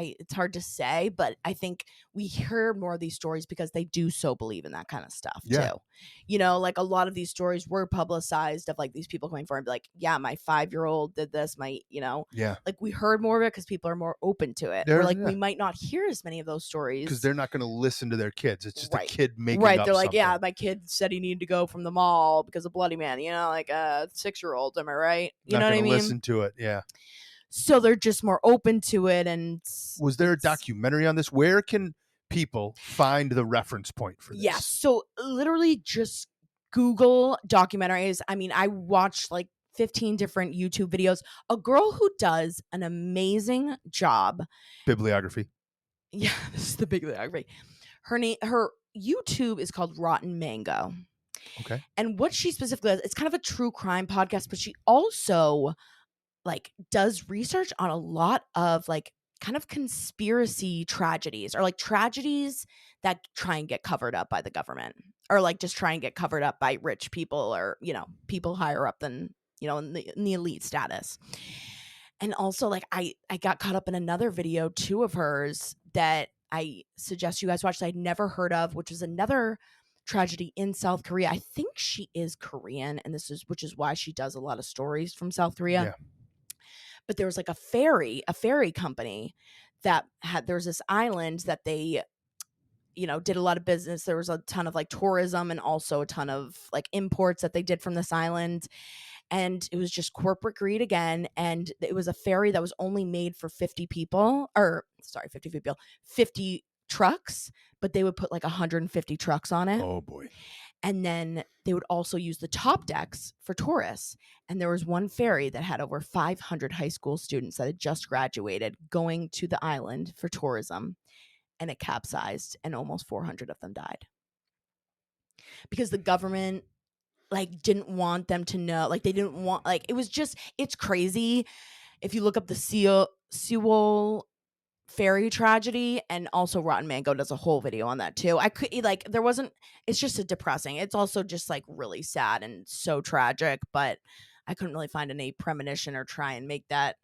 It's hard to say, but I think we hear more of these stories because they do so believe in that kind of stuff Yeah. too. Like a lot of these stories were publicized of like these people coming forward and be like, yeah, my 5-year-old did this. Yeah. Like we heard more of it because people are more open to it. We're like, we might not hear as many of those stories because they're not going to listen to their kids. It's just Right. a kid making right. up They're like, something. yeah, my kid said he needed to go from the mall because of Bloody Man. Like a 6-year-old. Am I right? You Not know what I gonna mean? listen to it. Yeah. So they're just more open to it. And Was there a documentary on this? Where can people find the reference point for this? Yeah. So literally just Google documentaries. I mean, I watched like 15 different YouTube videos. A girl who does an amazing job. Bibliography. Yeah, this is the bibliography. Her YouTube is called Rotten Mango. Okay. And what she specifically does, it's kind of a true crime podcast, but she also like does research on a lot of like kind of conspiracy tragedies or like tragedies that try and get covered up by the government or like just try and get covered up by rich people or, people higher up than, in the elite status. And also like I got caught up in another video too of hers that I suggest you guys watch that I'd never heard of, which is another tragedy in South Korea. I think she is Korean, and which is why she does a lot of stories from South Korea. Yeah. But there was like a ferry company that there's this island that they, did a lot of business. There was a ton of like tourism and also a ton of like imports that they did from this island. And it was just corporate greed again. And it was a ferry that was only made for 50 people, 50 trucks, but they would put like 150 trucks on it. Oh boy. And then they would also use the top decks for tourists. And there was one ferry that had over 500 high school students that had just graduated going to the island for tourism, and it capsized and almost 400 of them died. Because the government like didn't want them to know, like they didn't want, like it was just, it's crazy. If you look up the Sewol ferry tragedy, and also Rotten Mango does a whole video on that too. I could like, there wasn't, it's just a depressing, it's also just like really sad and so tragic, but I couldn't really find any premonition or try and make that,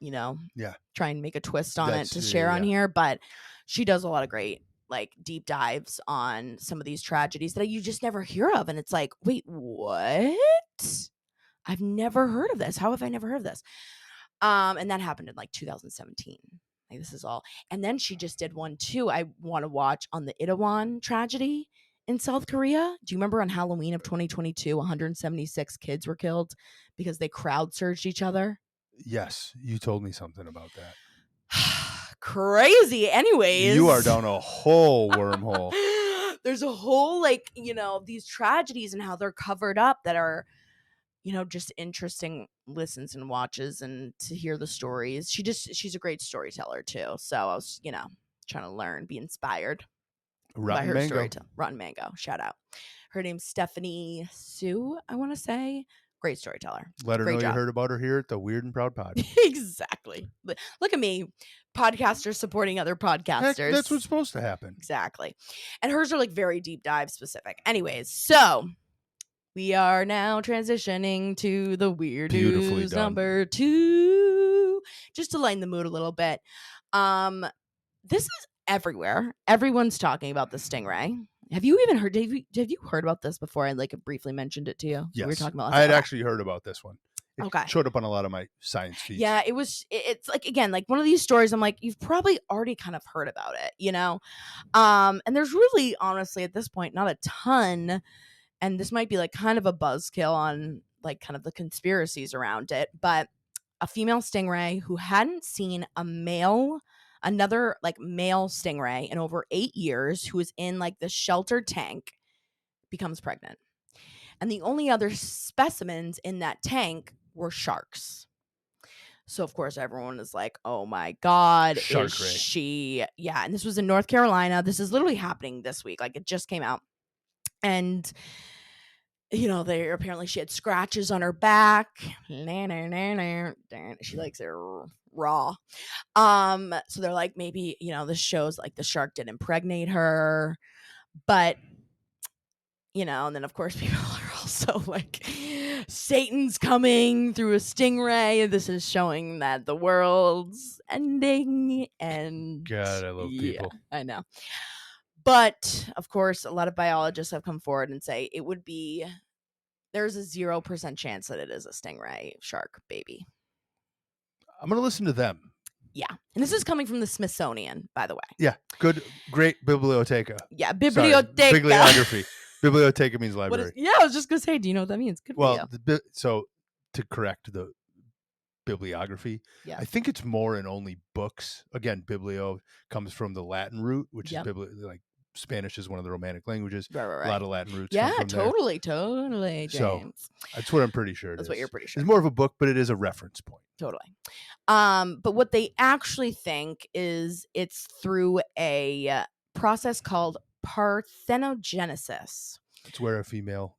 Yeah. try and make a twist on That's it to share on yeah. here. But she does a lot of great like deep dives on some of these tragedies that you just never hear of, and it's like, wait, what? I've never heard of this. How have I never heard of this? And that happened in like 2017. Like this is all. And then she just did one too. I want to watch on the Itaewon tragedy in South Korea. Do you remember on Halloween of 2022, 176 kids were killed because they crowd surged each other? Yes, you told me something about that. Crazy. Anyways, You are down a whole wormhole. There's a whole like, these tragedies and how they're covered up that are, just interesting listens and watches, and to hear the stories. She's a great storyteller too. So I was, trying to learn, be inspired by Rotten her Mango. storytelling. Rotten Mango, shout out. Her name's Stephanie Sue, I want to say. Great storyteller. Let her Great know job. you heard about her here at the Weird and Proud Pod. Exactly. Look at me, podcasters supporting other podcasters. Heck, that's what's supposed to happen. Exactly. And hers are like very deep dive specific. Anyways, so we are now transitioning to the weird Beautifully news done. number 2, just to lighten the mood a little bit. This is everywhere. Everyone's talking about the Stingray. Have you even heard? Have you heard about this before? I like briefly mentioned it to you. Yes, We were talking about. I had actually heard about this one. It Okay. showed up on a lot of my science feeds. Yeah, it was. It's like, again, like one of these stories. I'm like, you've probably already kind of heard about it, And there's really, honestly, at this point, not a ton. And this might be like kind of a buzzkill on like kind of the conspiracies around it, but a female stingray who hadn't seen another like male stingray in over 8 years, who was in like the sheltered tank, becomes pregnant. And the only other specimens in that tank were sharks. So of course everyone is like, oh my God, Sharkray. is she? Yeah. And this was in North Carolina. This is literally happening this week. Like it just came out. And she had scratches on her back. She likes it raw. So they're like, maybe, this shows like the shark did impregnate her. But, and then of course people are also like, Satan's coming through a stingray. This is showing that the world's ending. And God, I love people. I know. But of course, a lot of biologists have come forward and say there's a 0% chance that it is a stingray shark baby. I'm going to listen to them. Yeah. And this is coming from the Smithsonian, by the way. Yeah. Good. Great biblioteca. Yeah. Biblioteca. Bibliography. Biblioteca means library. I was just going to say, do you know what that means? Good for you. So to correct the bibliography, yeah. I think it's more in only books. Again, biblio comes from the Latin root, which is like Spanish is one of the Romantic languages. Right. A lot of Latin roots. Yeah, come from totally, there. James. So that's what I'm pretty sure. That's what you're pretty sure. It's more of a book, but it is a reference point. Totally. But what they actually think is it's through a process called parthenogenesis. It's where a female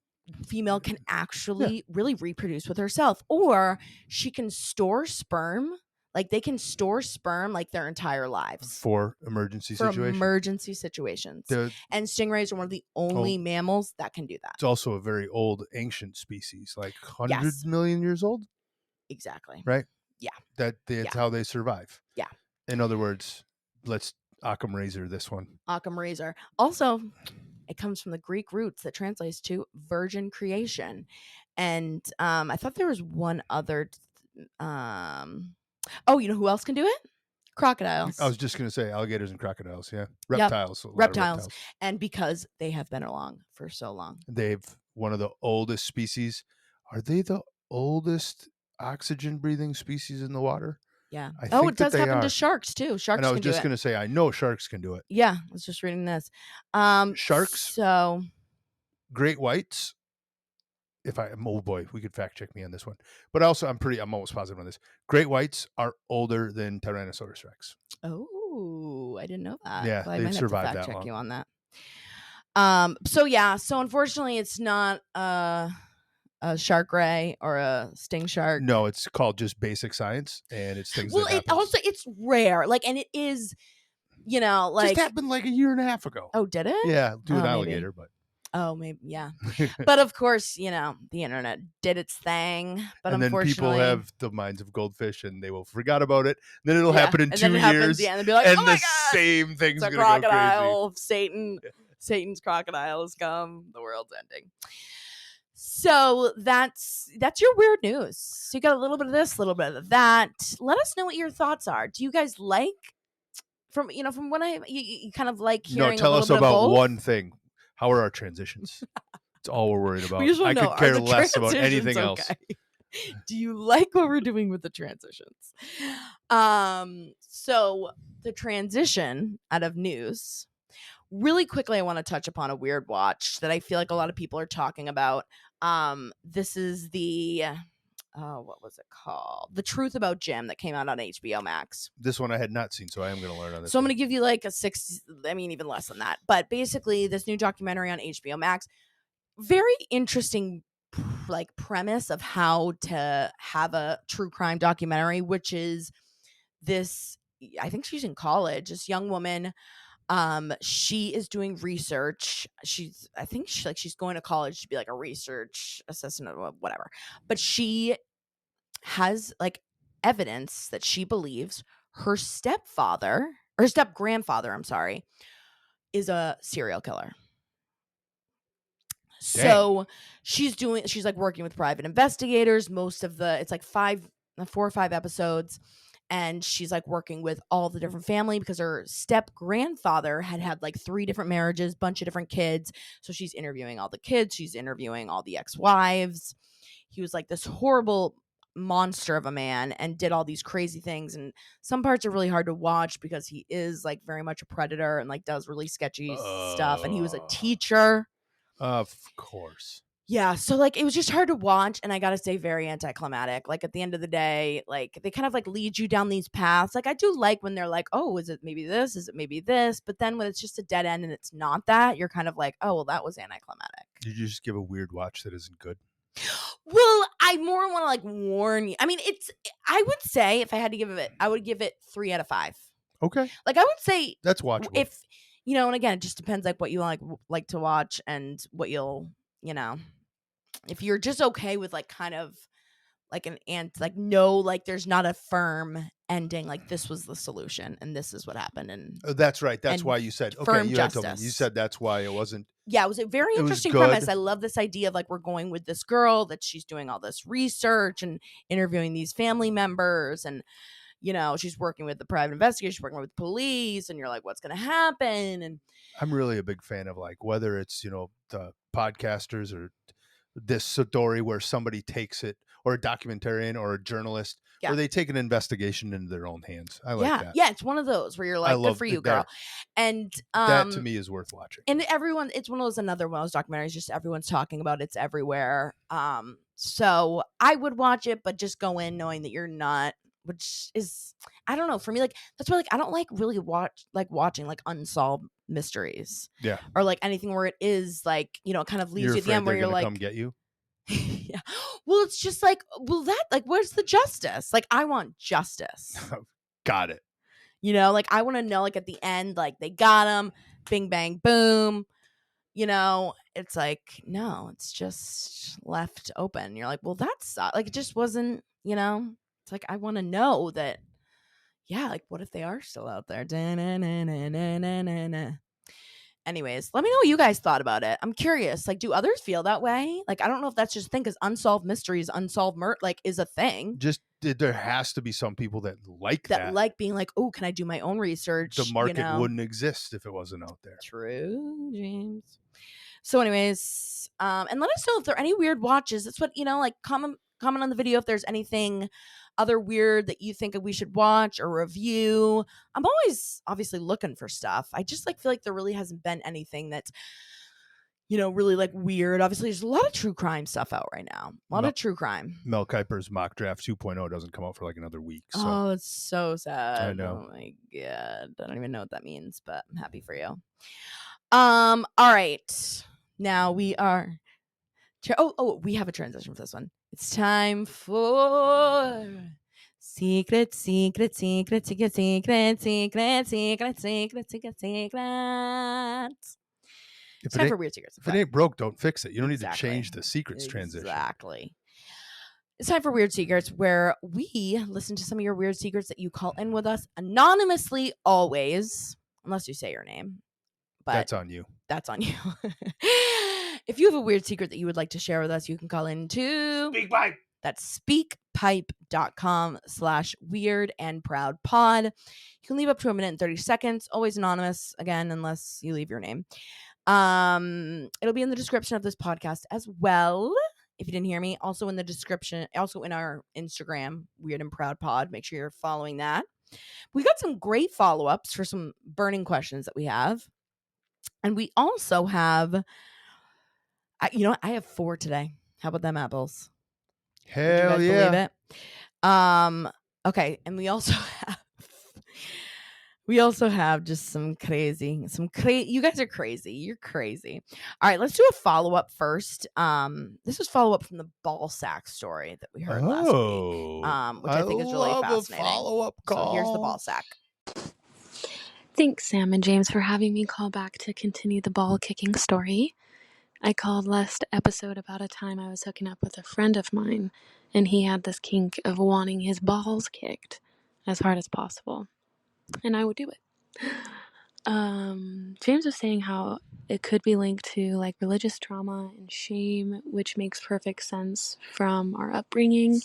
can actually really reproduce with herself, or she can store sperm. Like they can store sperm like their entire lives for emergency situations. And stingrays are one of the only mammals that can do that. It's also a very old, ancient species, like 100 million years old. Exactly. Right? Yeah. That's how they survive. Yeah. In other words, let's Occam razor this one. Occam razor. Also, it comes from the Greek roots that translates to virgin creation. And I thought there was one other... Oh, you know who else can do it? Crocodiles. I was just going to say alligators and crocodiles. Yeah. Reptiles. Yep. Reptiles. And because they have been along for so long. They've one of the oldest species. Are they the oldest oxygen breathing species in the water? Yeah. It does happen to sharks too. Sharks can do it. And I was just going to say, I know sharks can do it. Yeah. I was just reading this. Sharks. So great whites, oh boy, we could fact check me on this one. But also, I'm almost positive on this. Great whites are older than Tyrannosaurus Rex. Oh, I didn't know that. Yeah, Well, I they've might have to survived fact that check long. you on that. So unfortunately it's not a Sharkray or a sting shark. No, it's called just basic science, and it's things Well, that it happen. also it's rare. Like, and it is, Just like, happened like a year and a half ago. oh, did it? Yeah, to an Oh, maybe. alligator, but Oh, maybe, yeah. But of course, the internet did its thing. But and then people unfortunately, have the minds of goldfish, and they will forgot about it. Then it'll yeah. happen in And then 2 it happens, years, yeah, and they'll be like, and oh my the gosh, same thing's it's a gonna go crazy. crocodile. Satan's crocodile has come. The world's ending. So that's your weird news. So you got a little bit of this, a little bit of that. Let us know what your thoughts are. Do you guys like from what you kind of like No, hearing a tell little us bit of about both? one thing. How are our transitions? It's all we're worried We about. just I want to know, could are care the less about transitions anything else. okay? Do you like what we're doing with the transitions? So the transition out of news. Really quickly, I want to touch upon a weird watch that I feel like a lot of people are talking about. This is the what was it called? The Truth About Jim that came out on HBO Max. This one I had not seen, so I am going to learn on this. So I'm going to give you like a 6, I mean, even less than that. But basically, this new documentary on HBO Max, very interesting like premise of how to have a true crime documentary, which is this, I think she's in college, this young woman. She is doing research. I think she's going to college to be like a research assistant or whatever. But she has like evidence that she believes her stepfather or step grandfather, I'm sorry, is a serial killer. Dang. So she's like working with private investigators. It's like 4 or 5 episodes. And she's like working with all the different family because her step grandfather had like 3 different marriages, bunch of different kids. So she's interviewing all the kids. She's interviewing all the ex-wives. He was like this horrible monster of a man and did all these crazy things. And some parts are really hard to watch because he is like very much a predator and like does really sketchy stuff. And he was a teacher. Of course. Yeah, so like it was just hard to watch, and I gotta say, very anticlimactic. Like at the end of the day, like they kind of like lead you down these paths. Like I do like when they're like, "Oh, is it maybe this? Is it maybe this?" But then when it's just a dead end and it's not that, you're kind of like, "Oh, well, that was anticlimactic." Did you just give a weird watch that isn't good? Well, I more want to like warn you. I mean, I would say if I had to give it, I would give it 3 out of 5. Okay, Like I would say that's watchable. if and again, it just depends like what you like to watch and what you'll if you're just okay with like kind of like like no, like there's not a firm ending, like this was the solution and this is what happened, and That's right. That's and why you said okay. firm You had told me. You justice. said that's why it wasn't. Yeah, it was a very It was interesting good. premise. I love this idea of like we're going with this girl that she's doing all this research and interviewing these family members, and she's working with the private investigators, she's working with police, and you're like, what's going to happen? And I'm really a big fan of like whether it's the podcasters or this story where somebody takes it, or a documentarian or a journalist, where they take an investigation into their own hands. I like that. Yeah, it's one of those where you're like, good for you, girl. And that to me is worth watching. And it's another one of those documentaries just everyone's talking about. It's everywhere. So I would watch it, but just go in knowing that you're not, which is, I don't know, for me, like that's why like I don't like really watching like unsolved mysteries. Yeah. Or like anything where it is like, it kind of leaves you at the end where you're like, come get you. Yeah. Well, it's just like, where's the justice? Like I want justice. Got it. Like I want to know like at the end, like they got him, bing, bang, boom. It's like, no, it's just left open. You're like, well, that's like, it just wasn't, it's like, I want to know that, yeah, like what if they are still out there? Anyways, let me know what you guys thought about it. I'm curious. Like, do others feel that way? Like, I don't know if that's just a thing because unsolved mysteries, unsolved murder, like, is a thing. Just there has to be some people that like that. Like being like, oh, can I do my own research? The market wouldn't exist if it wasn't out there. True, James. So, anyways, and let us know if there are any weird watches. That's what like comment on the video if there's anything other weird that you think we should watch or review. I'm always obviously looking for stuff. I just like feel like there really hasn't been anything that's really like weird. Obviously, there's a lot of true crime stuff out right now. A lot of true crime. Mel Kiper's Mock Draft 2.0 doesn't come out for like another week. So Oh, it's so sad. I know. Oh my god. I don't even know what that means, but I'm happy for you. All right. Now we are we have a transition for this one. It's time for secret, secret, secret, secret, secret, secret, secret, secret, secret, secret. It's time for weird secrets. If it ain't broke, don't fix it. You don't need to Exactly. change the secrets transition. Exactly. It's time for Weird Secrets, where we listen to some of your weird secrets that you call in with us anonymously, always, unless you say your name. But That's on you. That's on you. If you have a weird secret that you would like to share with us, you can call in to SpeakPipe. That's speakpipe.com/weird and proud pod. You can leave up to 1 minute and 30 seconds, always anonymous, again, unless you leave your name. It'll be in the description of this podcast as well. If you didn't hear me, also in the description, also in our Instagram, Weird and Proud Pod. Make sure you're following that. We got some great follow-ups for some burning questions that we have. And we also have, I have 4 today. How about them apples? Hell Would you yeah. guys believe it? Okay. And we also have just some crazy, you guys are crazy. You're crazy. All right, let's do a follow-up first. This was follow-up from the ball sack story that we heard last week, which I think is really fascinating. Follow-up call. So here's the ball sack. Thanks, Sam and James, for having me call back to continue the ball kicking story. I called last episode about a time I was hooking up with a friend of mine, and he had this kink of wanting his balls kicked as hard as possible. And I would do it. James was saying how it could be linked to like religious trauma and shame, which makes perfect sense from our upbringing.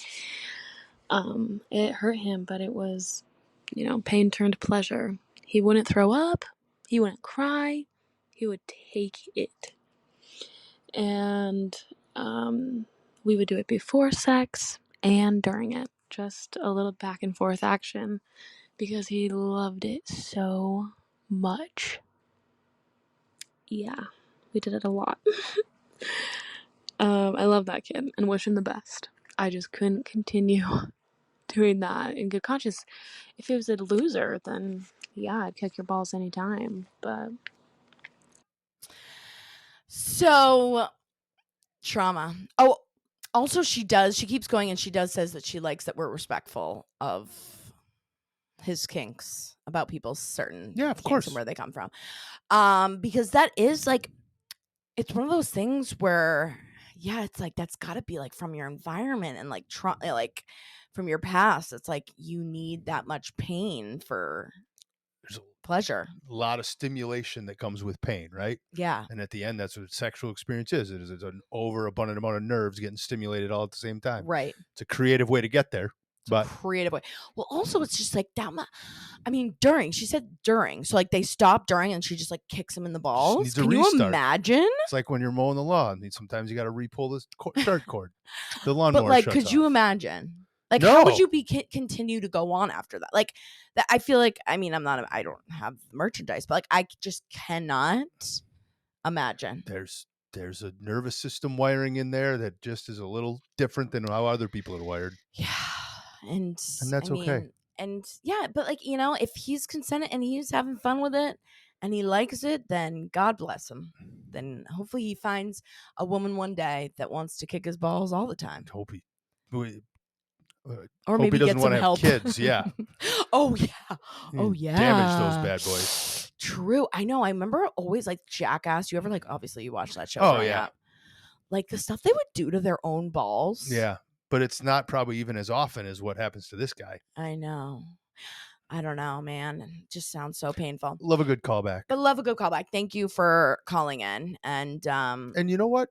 It hurt him, but it was, pain turned pleasure. He wouldn't throw up. He wouldn't cry. He would take it. And we would do it before sex and during it. Just a little back and forth action because he loved it so much. Yeah, we did it a lot. I love that kid and wish him the best. I just couldn't continue doing that in good conscience. If it was a loser, then yeah, I'd kick your balls anytime. But So trauma. Oh, also she keeps going and says that she likes that we're respectful of his kinks, about people's certain of kinks course, and where they come from. Because that is like, it's one of those things where, yeah, it's like that's got to be like from your environment and like like from your past. It's like you need that much pain for pleasure. A lot of stimulation that comes with pain, right? Yeah. And at the end, that's what sexual experience is. It's an overabundant amount of nerves getting stimulated all at the same time. Right. It's a creative way to get there. Creative way. Well, also it's just like that. During. She said during. So like they stop during, and she just like kicks him in the balls. Can you imagine? It's like when you're mowing the lawn. Sometimes you got to re-pull the start cord. The lawnmower. But like, shuts could off. you imagine? Like, no. How would you continue to go on after that? Like, that I feel like. I mean, I don't have merchandise, but like, I just cannot imagine. There's a nervous system wiring in there that just is a little different than how other people are wired. Yeah. And that's okay. And yeah, but like, if he's consented and he's having fun with it and he likes it, then God bless him. Then hopefully he finds a woman one day that wants to kick his balls all the time. Or maybe he doesn't get some want to help. Have kids, yeah. Oh yeah. Damage those bad boys. True. I know. I remember always like Jackass. You ever like obviously you watched that show? Oh yeah. Up. Like the stuff they would do to their own balls. Yeah. But it's not probably even as often as what happens to this guy. I know. I don't know, man. It just sounds so painful. Love a good callback. But love a good callback. Thank you for calling in. And you know what?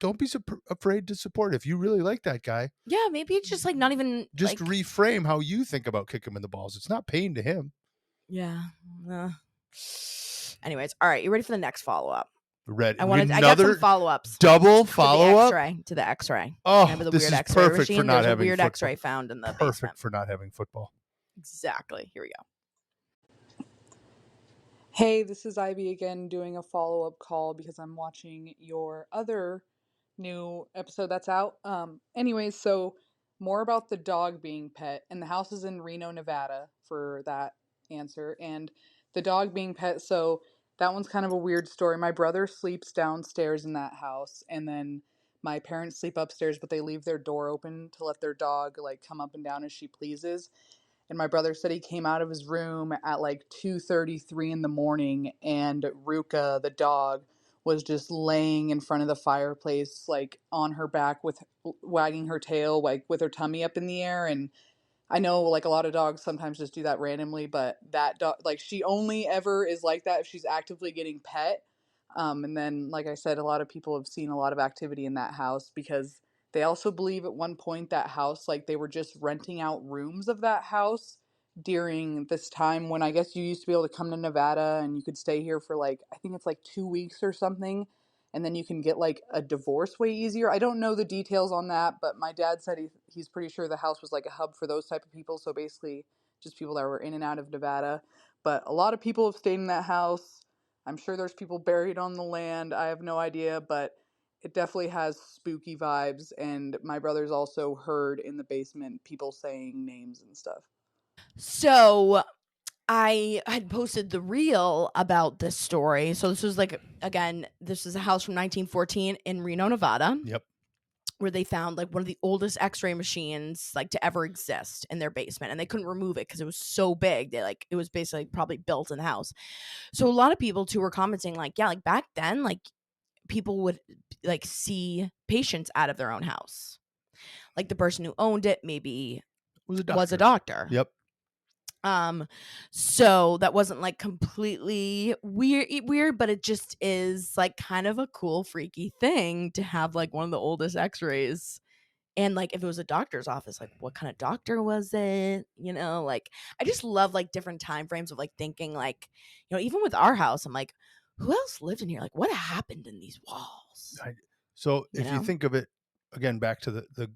Don't be afraid to support if you really like that guy. Yeah, maybe it's just like not even just like, reframe how you think about kicking him in the balls. It's not pain to him. Yeah. Anyways, all right. You ready for the next follow-up? Ready. I got some follow-ups. Double follow-up to the X-ray. Oh, remember the this weird is X-ray perfect regime? for not There's having a weird football. X-ray found in the Perfect basement. for not having football. Exactly. Here we go. Hey, this is Ivy again doing a follow-up call because I'm watching your other new episode that's out. Anyways, so more about the dog being pet, and the house is in Reno, Nevada for that answer. And the dog being pet, so that one's kind of a weird story. My brother sleeps downstairs in that house, and then my parents sleep upstairs, but they leave their door open to let their dog like come up and down as she pleases. And my brother said he came out of his room at like 2:33 in the morning, and Ruka the dog was just laying in front of the fireplace, like on her back with wagging her tail, like with her tummy up in the air. And I know like a lot of dogs sometimes just do that randomly, but that dog, like she only ever is like that if she's actively getting pet. And then, like I said, a lot of people have seen a lot of activity in that house because they also believe at one point that house, like they were just renting out rooms of that house during this time when I guess you used to be able to come to Nevada and you could stay here for like, I think it's like 2 weeks or something. And then you can get like a divorce way easier. I don't know the details on that, but my dad said he's pretty sure the house was like a hub for those type of people. So basically, just people that were in and out of Nevada. But a lot of people have stayed in that house. I'm sure there's people buried on the land. I have no idea, but it definitely has spooky vibes. And my brother's also heard in the basement people saying names and stuff. So I had posted the reel about this story. So this was like, again, this is a house from 1914 in Reno, Nevada. Yep. Where they found like one of the oldest x-ray machines like to ever exist in their basement, and they couldn't remove it because it was so big. They like, it was basically probably built in the house. So a lot of people too were commenting like, yeah, like back then, like people would like see patients out of their own house. Like the person who owned it maybe was a doctor. Yep. So that wasn't like completely weird, but it just is like kind of a cool freaky thing to have like one of the oldest x-rays. And like if it was a doctor's office, like what kind of doctor was it? You know, like I just love like different time frames of like thinking like, you know, even with our house, I'm like, who else lived in here? Like what happened in these walls? So You if you know? think of it again, back to the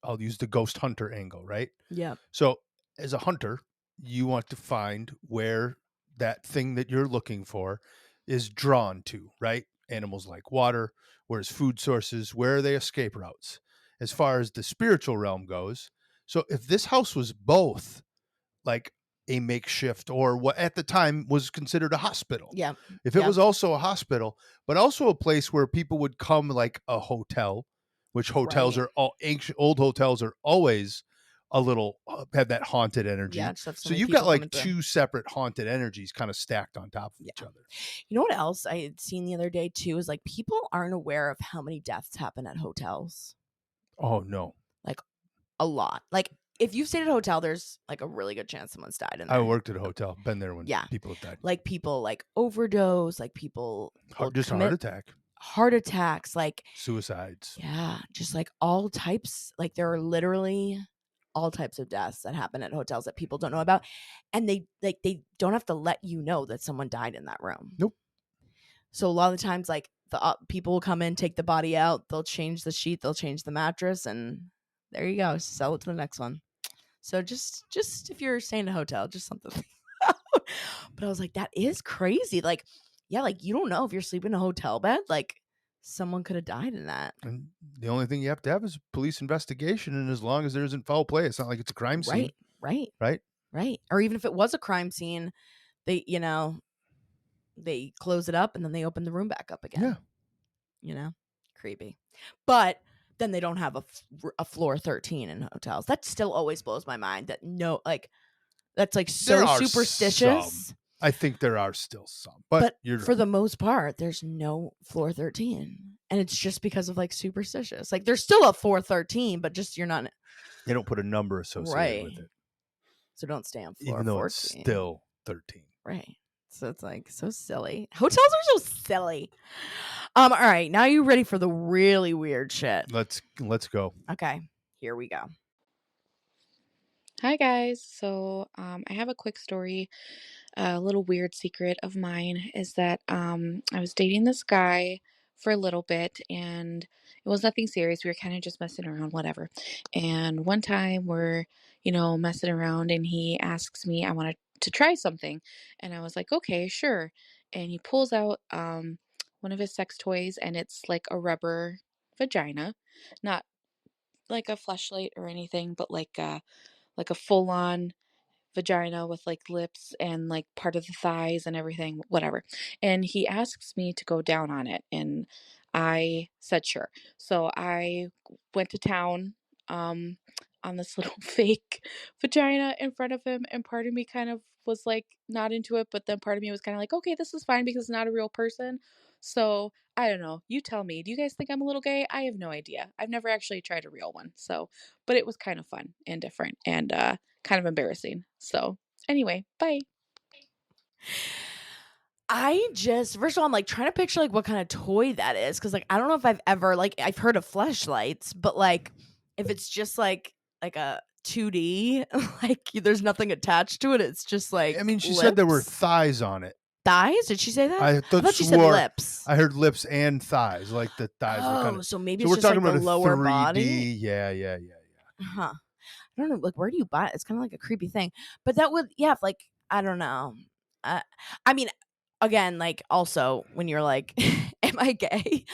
I'll use the ghost hunter angle, right? Yeah. So as a hunter, you want to find where that thing that you're looking for is drawn to, right? Animals like water, where's food sources, where are they escape routes? As far as the spiritual realm goes, so if this house was both like a makeshift or what at the time was considered a hospital, Yeah. if it Yeah. was also a hospital, but also a place where people would come like a hotel, which hotels Right. are all ancient, old hotels are always a little have that haunted energy. Yeah. Just have so So many you've got people coming like through. two separate haunted energies kind of stacked on top of each Yeah. other. You know what else I had seen the other day too is like people aren't aware of how many deaths happen at hotels. Oh no. Like a lot. Like if you've stayed at a hotel, there's like a really good chance someone's died in there. I worked at a hotel, been there when Yeah. people have died. Like people like overdose, like people will Just a commit heart attack, heart attacks, like suicides. yeah, just like all types. Like there are literally all types of deaths that happen at hotels that people don't know about, and they don't have to let you know that someone died in that room. Nope. So a lot of the times, like the people will come in, take the body out, they'll change the sheet, they'll change the mattress, and there you go. Sell it to the next one. So just if you're staying in a hotel, just something. But I was like, that is crazy. Like, yeah, like you don't know if you're sleeping in a hotel bed, like someone could have died in that. And the only thing you have to have is police investigation, and as long as there isn't foul play, it's not like it's a crime scene. Right. Or even if it was a crime scene, they, you know, they close it up and then they open the room back up again. Yeah. You know, creepy. But then they don't have a floor 13 in hotels. That still always blows my mind. That no, like that's like so There are superstitious. some. I think there are still some, but you're for right. the most part, there's no floor 13, and it's just because of like superstitious. Like there's still a floor 13, but just you're not. They don't put a number associated Right. with it, So don't stay on floor even though 14. it's still 13. Right. So it's like so silly. Hotels are so silly. All right, now you ready for the really weird shit? Let's go. Okay, here we go. Hi guys. So I have a quick story. A little weird secret of mine is that I was dating this guy for a little bit, and it was nothing serious. We were kind of just messing around, whatever. And one time we're, messing around, and he asks me, I want to to try something. And I was like, okay, sure. And he pulls out one of his sex toys, and it's like a rubber vagina, not like a fleshlight or anything, but like a full on vagina with like lips and like part of the thighs and everything, whatever. And he asks me to go down on it, and I said sure. So I went to town um on this little fake vagina in front of him, and part of me kind of was like not into it, but then part of me was kind of like, okay, this is fine because it's not a real person. So I don't know. You tell me. Do you guys think I'm a little gay? I have no idea. I've never actually tried a real one. So, but it was kind of fun and different and kind of embarrassing. So, anyway, bye. I just first of all, I'm like trying to picture like what kind of toy that is because like I don't know if I've ever like I've heard of fleshlights, but like if it's just like a 2D, like there's nothing attached to it. It's just I like mean, she said there were lips, thighs on it. thighs. Did she say that? I I thought thought she said swore lips. I heard lips and thighs, like the thighs were kind Oh, of. so maybe So it's we're just talking like the about a lower 3D. body. Yeah. Huh. I don't know, like where do you buy it? It's kind of like a creepy thing. But that would yeah, if, like I don't know. Uh, I mean, again, like also when you're like, am I gay?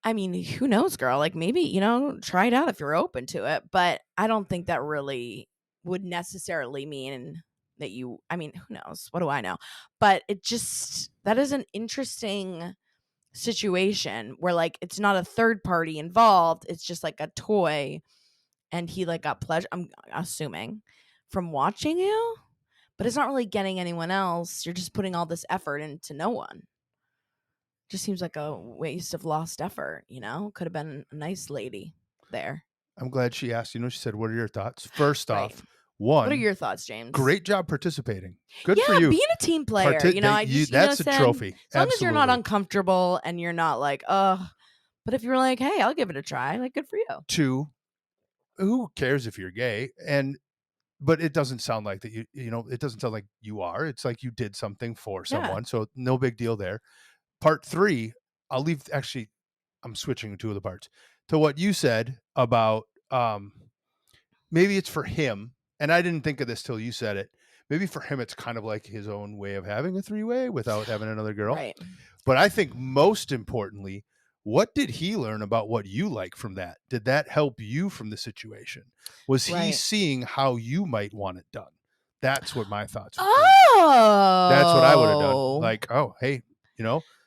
I mean, who knows, girl? Like maybe, try it out if you're open to it. But I don't think that really would necessarily mean that I mean, who knows? What do I know? But that is an interesting situation where like it's not a third party involved. It's just like a toy and he like got pleasure, I'm assuming, from watching you, but it's not really getting anyone else. You're just putting all this effort into no one. Just seems like a waste of lost effort, could have been a nice lady there. I'm glad she asked. She said, "What are your thoughts?" First Right. off, What are one, your thoughts, James? great job participating. Good for Yeah, you. being a team player. I just That's a said, trophy. as long as you're not Absolutely. uncomfortable and you're not like, ugh. But if you're like, hey, I'll give it a try, like good for you. Two, who cares if you're gay? But it doesn't sound like that it doesn't sound like you are. It's like you did something for someone. So no big deal there. Part three, I'm switching two of the parts to what you said about maybe it's for him. And I didn't think of this till you said it. Maybe for him, it's kind of like his own way of having a three-way without having another girl. Right. But I think most importantly, what did he learn about what you like from that? Did that help you from the situation? Was he seeing how you might want it done? That's what my thoughts would be. Oh. That's what I would have done. Like, oh, hey,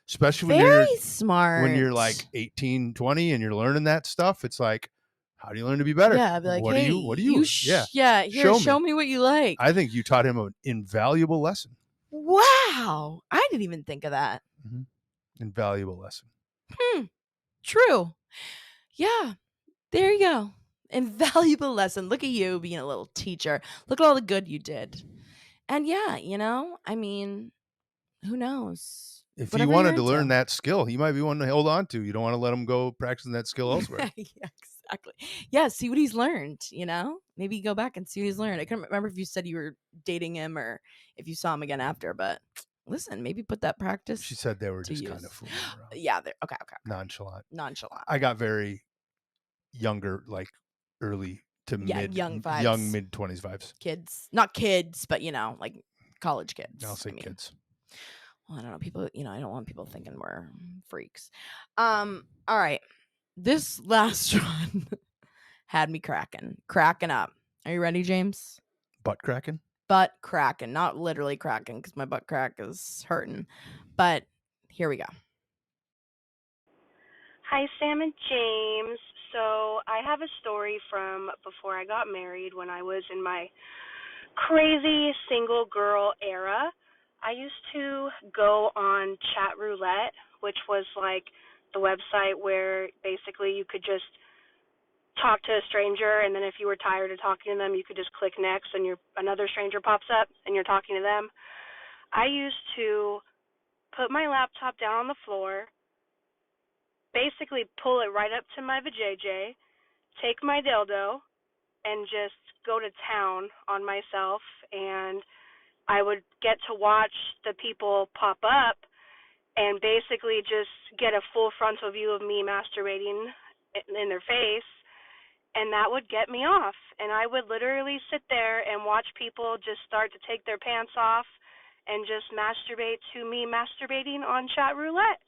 especially very smart. when you're like 18, 20 and you're learning that stuff, it's like, how do you learn to be better? Yeah, I'd be like, what hey, do you here, show me what you like. I think you taught him an invaluable lesson. Wow. I didn't even think of that. Mm-hmm. Invaluable lesson. True. Yeah. There you go. Invaluable lesson. Look at you being a little teacher. Look at all the good you did. And yeah, I mean, who knows? If Whatever you wanted you're to learn into. that skill, he might be one to hold on to. You don't want to let him go practicing that skill elsewhere. Yeah, exactly. Yeah, see what he's learned, Maybe go back and see what he's learned. I couldn't remember if you said you were dating him or if you saw him again after, but listen, maybe put that practice. She said they were just use. kind of fooling around. Yeah, they're okay. Nonchalant. Nonchalant. I got very younger, like early to mid young vibes. Young mid 20s vibes. Kids. Not kids, but like college kids. I'll say kids. Well, I don't know. People, I don't want people thinking we're freaks. All right. This last one had me cracking up. Are you ready, James? Butt cracking? Butt cracking. Not literally cracking because my butt crack is hurting. But here we go. Hi, Sam and James. So I have a story from before I got married when I was in my crazy single girl era. I used to go on ChatRoulette, which was like the website where basically you could just talk to a stranger, and then if you were tired of talking to them, you could just click next and another stranger pops up and you're talking to them. I used to put my laptop down on the floor, basically pull it right up to my vajayjay, take my dildo, and just go to town on myself, and I would get to watch the people pop up and basically just get a full frontal view of me masturbating in their face, and that would get me off. And I would literally sit there and watch people just start to take their pants off and just masturbate to me masturbating on ChatRoulette.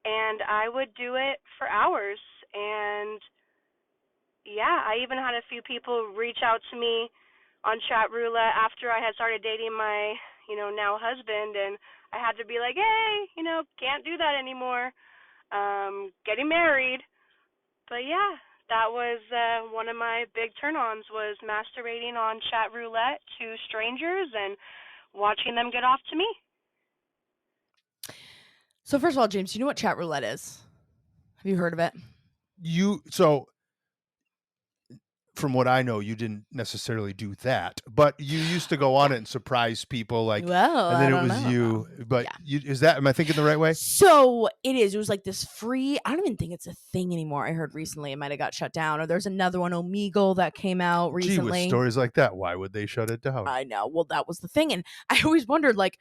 And I would do it for hours. And yeah, I even had a few people reach out to me on ChatRoulette after I had started dating my, now husband, and I had to be like, hey, can't do that anymore. Getting married. But yeah, that was one of my big turn-ons was masturbating on ChatRoulette to strangers and watching them get off to me. So first of all, James, do you know what ChatRoulette is? Have you heard of it? So from what I know, you didn't necessarily do that, but you used to go on it and surprise people, like, Well, and I then it don't was know. you. But Yeah. am I thinking the right way? So it is. It was like this free. I don't even think it's a thing anymore. I heard recently it might have got shut down. Or there's another one, Omegle, that came out Gee, with recently. stories like that, why would they shut it down? I know. Well, that was the thing, and I always wondered, like,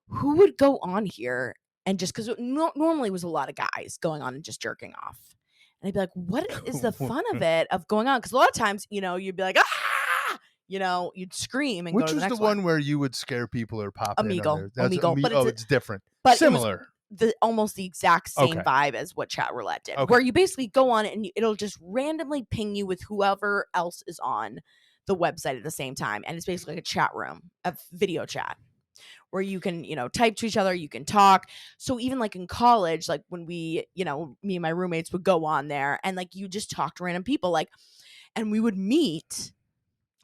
who would go on here and just because normally it was a lot of guys going on and just jerking off, and I'd be like, what is the fun of it of going on? Because a lot of times, you'd be like, ah, you'd scream and go Which to the was the next one where you would scare people or pop in on Omegle, there? That's Omegle, but it's different. but it was Similar. almost the exact same Okay. vibe as what ChatRoulette did, Okay. where you basically go on it and it'll just randomly ping you with whoever else is on the website at the same time, and it's basically like a chat room, a video chat, where you can, type to each other, you can talk. So even like in college, like when we, me and my roommates would go on there and like you just talk to random people, like, and we would meet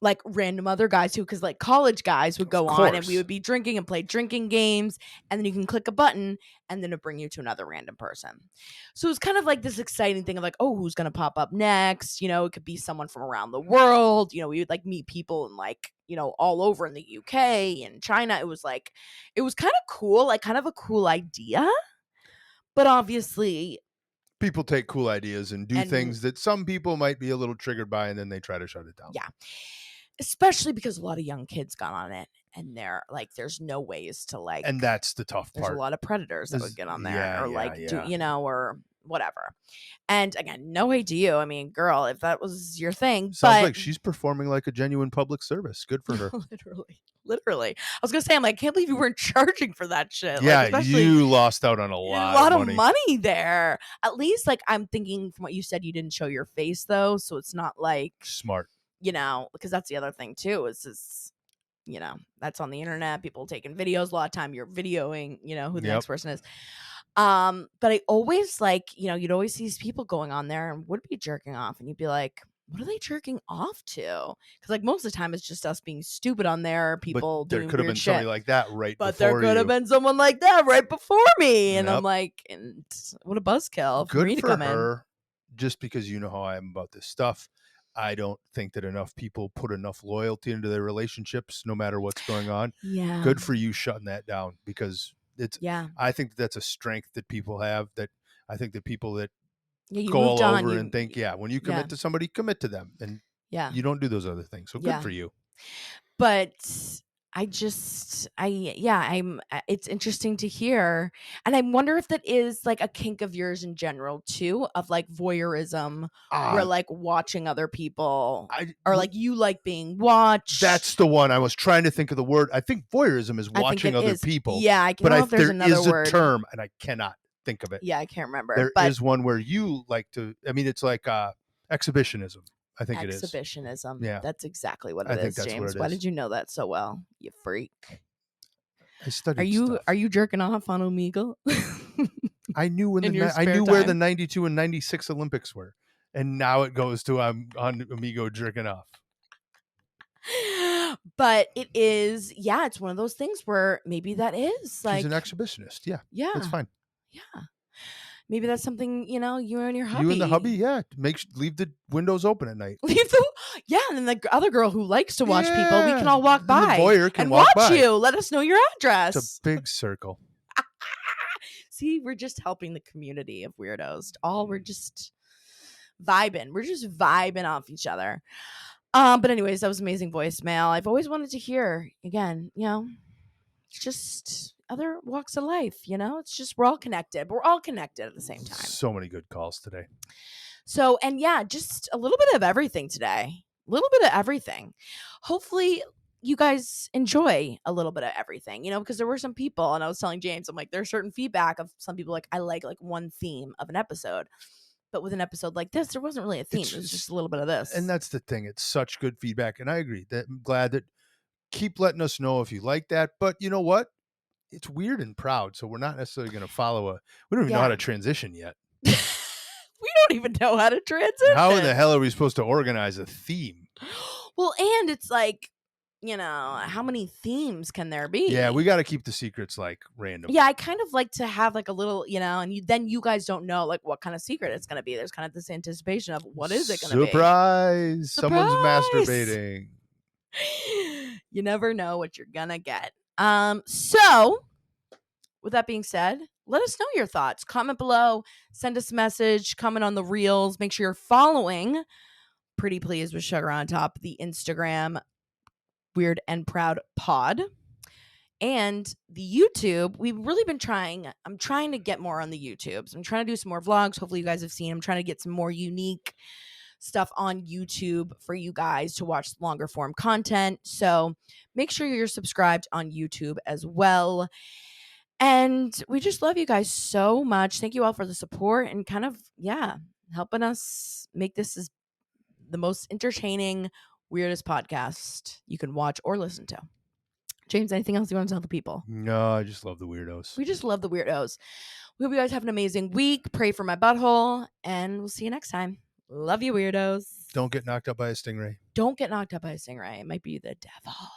like random other guys who, because like college guys would go on and we would be drinking and play drinking games, and then you can click a button and then it'll bring you to another random person. So it's kind of like this exciting thing of like, oh, who's going to pop up next? It could be someone from around the world. We would like meet people in like, all over in the UK and China. It was kind of cool, like kind of a cool idea. But obviously, people take cool ideas and do things that some people might be a little triggered by, and then they try to shut it down. Yeah. Especially because a lot of young kids got on it, and they're like, there's no ways to like, and that's the tough part. There's a lot of predators that would get on there, do or whatever. And again, no hate to you. I mean, girl, if that was your thing, sounds like she's performing like a genuine public service. Good for her. Literally. I was gonna say, I'm like, I can't believe you weren't charging for that shit. Yeah, like, you lost out on a lot of money there. At least, like, I'm thinking from what you said, you didn't show your face though, so it's not like smart. Because that's the other thing too. Is that's on the internet. People taking videos. A lot of time you're videoing, who the next person is. But I always you'd always see these people going on there and would be jerking off, and you'd be like, what are they jerking off to? Because like most of the time it's just us being stupid on there. People but there doing could have weird been shit. somebody like that right But before there could have been someone like that right before me, and I'm like, and what a buzzkill for me to come in. Just because you know how I am about this stuff. I don't think that enough people put enough loyalty into their relationships, no matter what's going on. Yeah. Good for you shutting that down, because I think that's a strength that people have, that I think that people that go all over and think, when you commit to somebody, commit to them. And you don't do those other things. So good for you. But it's interesting to hear. And I wonder if that is like a kink of yours in general too, of like voyeurism, where like watching other people, or like you like being watched. That's the one. I was trying to think of the word. I think voyeurism is watching other people. Yeah, I can't know if there's another word. A term, and I cannot think of it. Yeah, I can't remember. There is one where you like to, it's like exhibitionism. I think it is. Exhibitionism. Yeah. That's exactly what it is, James. Why did you know that so well, you freak? I studied stuff. Are you jerking off on Omegle? I knew where the 92 and 96 Olympics were. And now it goes to I'm on Amigo jerking off. But it is, it's one of those things where maybe that is like, she's an exhibitionist. Yeah. Yeah. That's fine. Yeah. Maybe that's something, you and your hubby. You and the hubby, yeah. Leave the windows open at night. And then the other girl who likes to watch people, we can all walk by the voyeur can and walk watch by. you. Let us know your address. It's a big circle. See, we're just helping the community of weirdos. We're just vibing. We're just vibing off each other. But anyways, that was amazing voicemail. I've always wanted to hear, again, it's just other walks of life, it's just we're all connected. We're all connected at the same time. So many good calls today. So, and yeah, just a little bit of everything today. A little bit of everything. Hopefully, you guys enjoy a little bit of everything, because there were some people, and I was telling James, I'm like, there's certain feedback of some people, like, I like one theme of an episode. But with an episode like this, there wasn't really a theme. It was just a little bit of this. And that's the thing. It's such good feedback. And I agree that I'm glad that keep letting us know if you like that. But you know what? It's weird and proud. So we're not necessarily going to follow we don't even know how to transition yet. We don't even know how to transition. How in the hell are we supposed to organize a theme? Well, and it's like, how many themes can there be? Yeah, we got to keep the secrets like random. Yeah, I kind of like to have like a little, and then you guys don't know like what kind of secret it's going to be. There's kind of this anticipation of what is it going to be? Surprise! Someone's masturbating. You never know what you're going to get. So with that being said, let us know your thoughts. Comment below, send us a message, comment on the reels. Make sure you're following Pretty Please with Sugar on Top, the Instagram Weird and Proud Pod. And the YouTube, we've really been I'm trying to get more on the YouTubes. I'm trying to do some more vlogs. Hopefully you guys have seen. I'm trying to get some more unique stuff on YouTube for you guys to watch longer form content. So make sure you're subscribed on YouTube as well. And we just love you guys so much. Thank you all for the support and kind of, helping us make this as the most entertaining, weirdest podcast you can watch or listen to. James, anything else you want to tell the people? No, I just love the weirdos. We just love the weirdos. We hope you guys have an amazing week. Pray for my butthole, and we'll see you next time. Love you, weirdos. Don't get knocked up by a stingray. Don't get knocked up by a stingray. It might be the devil.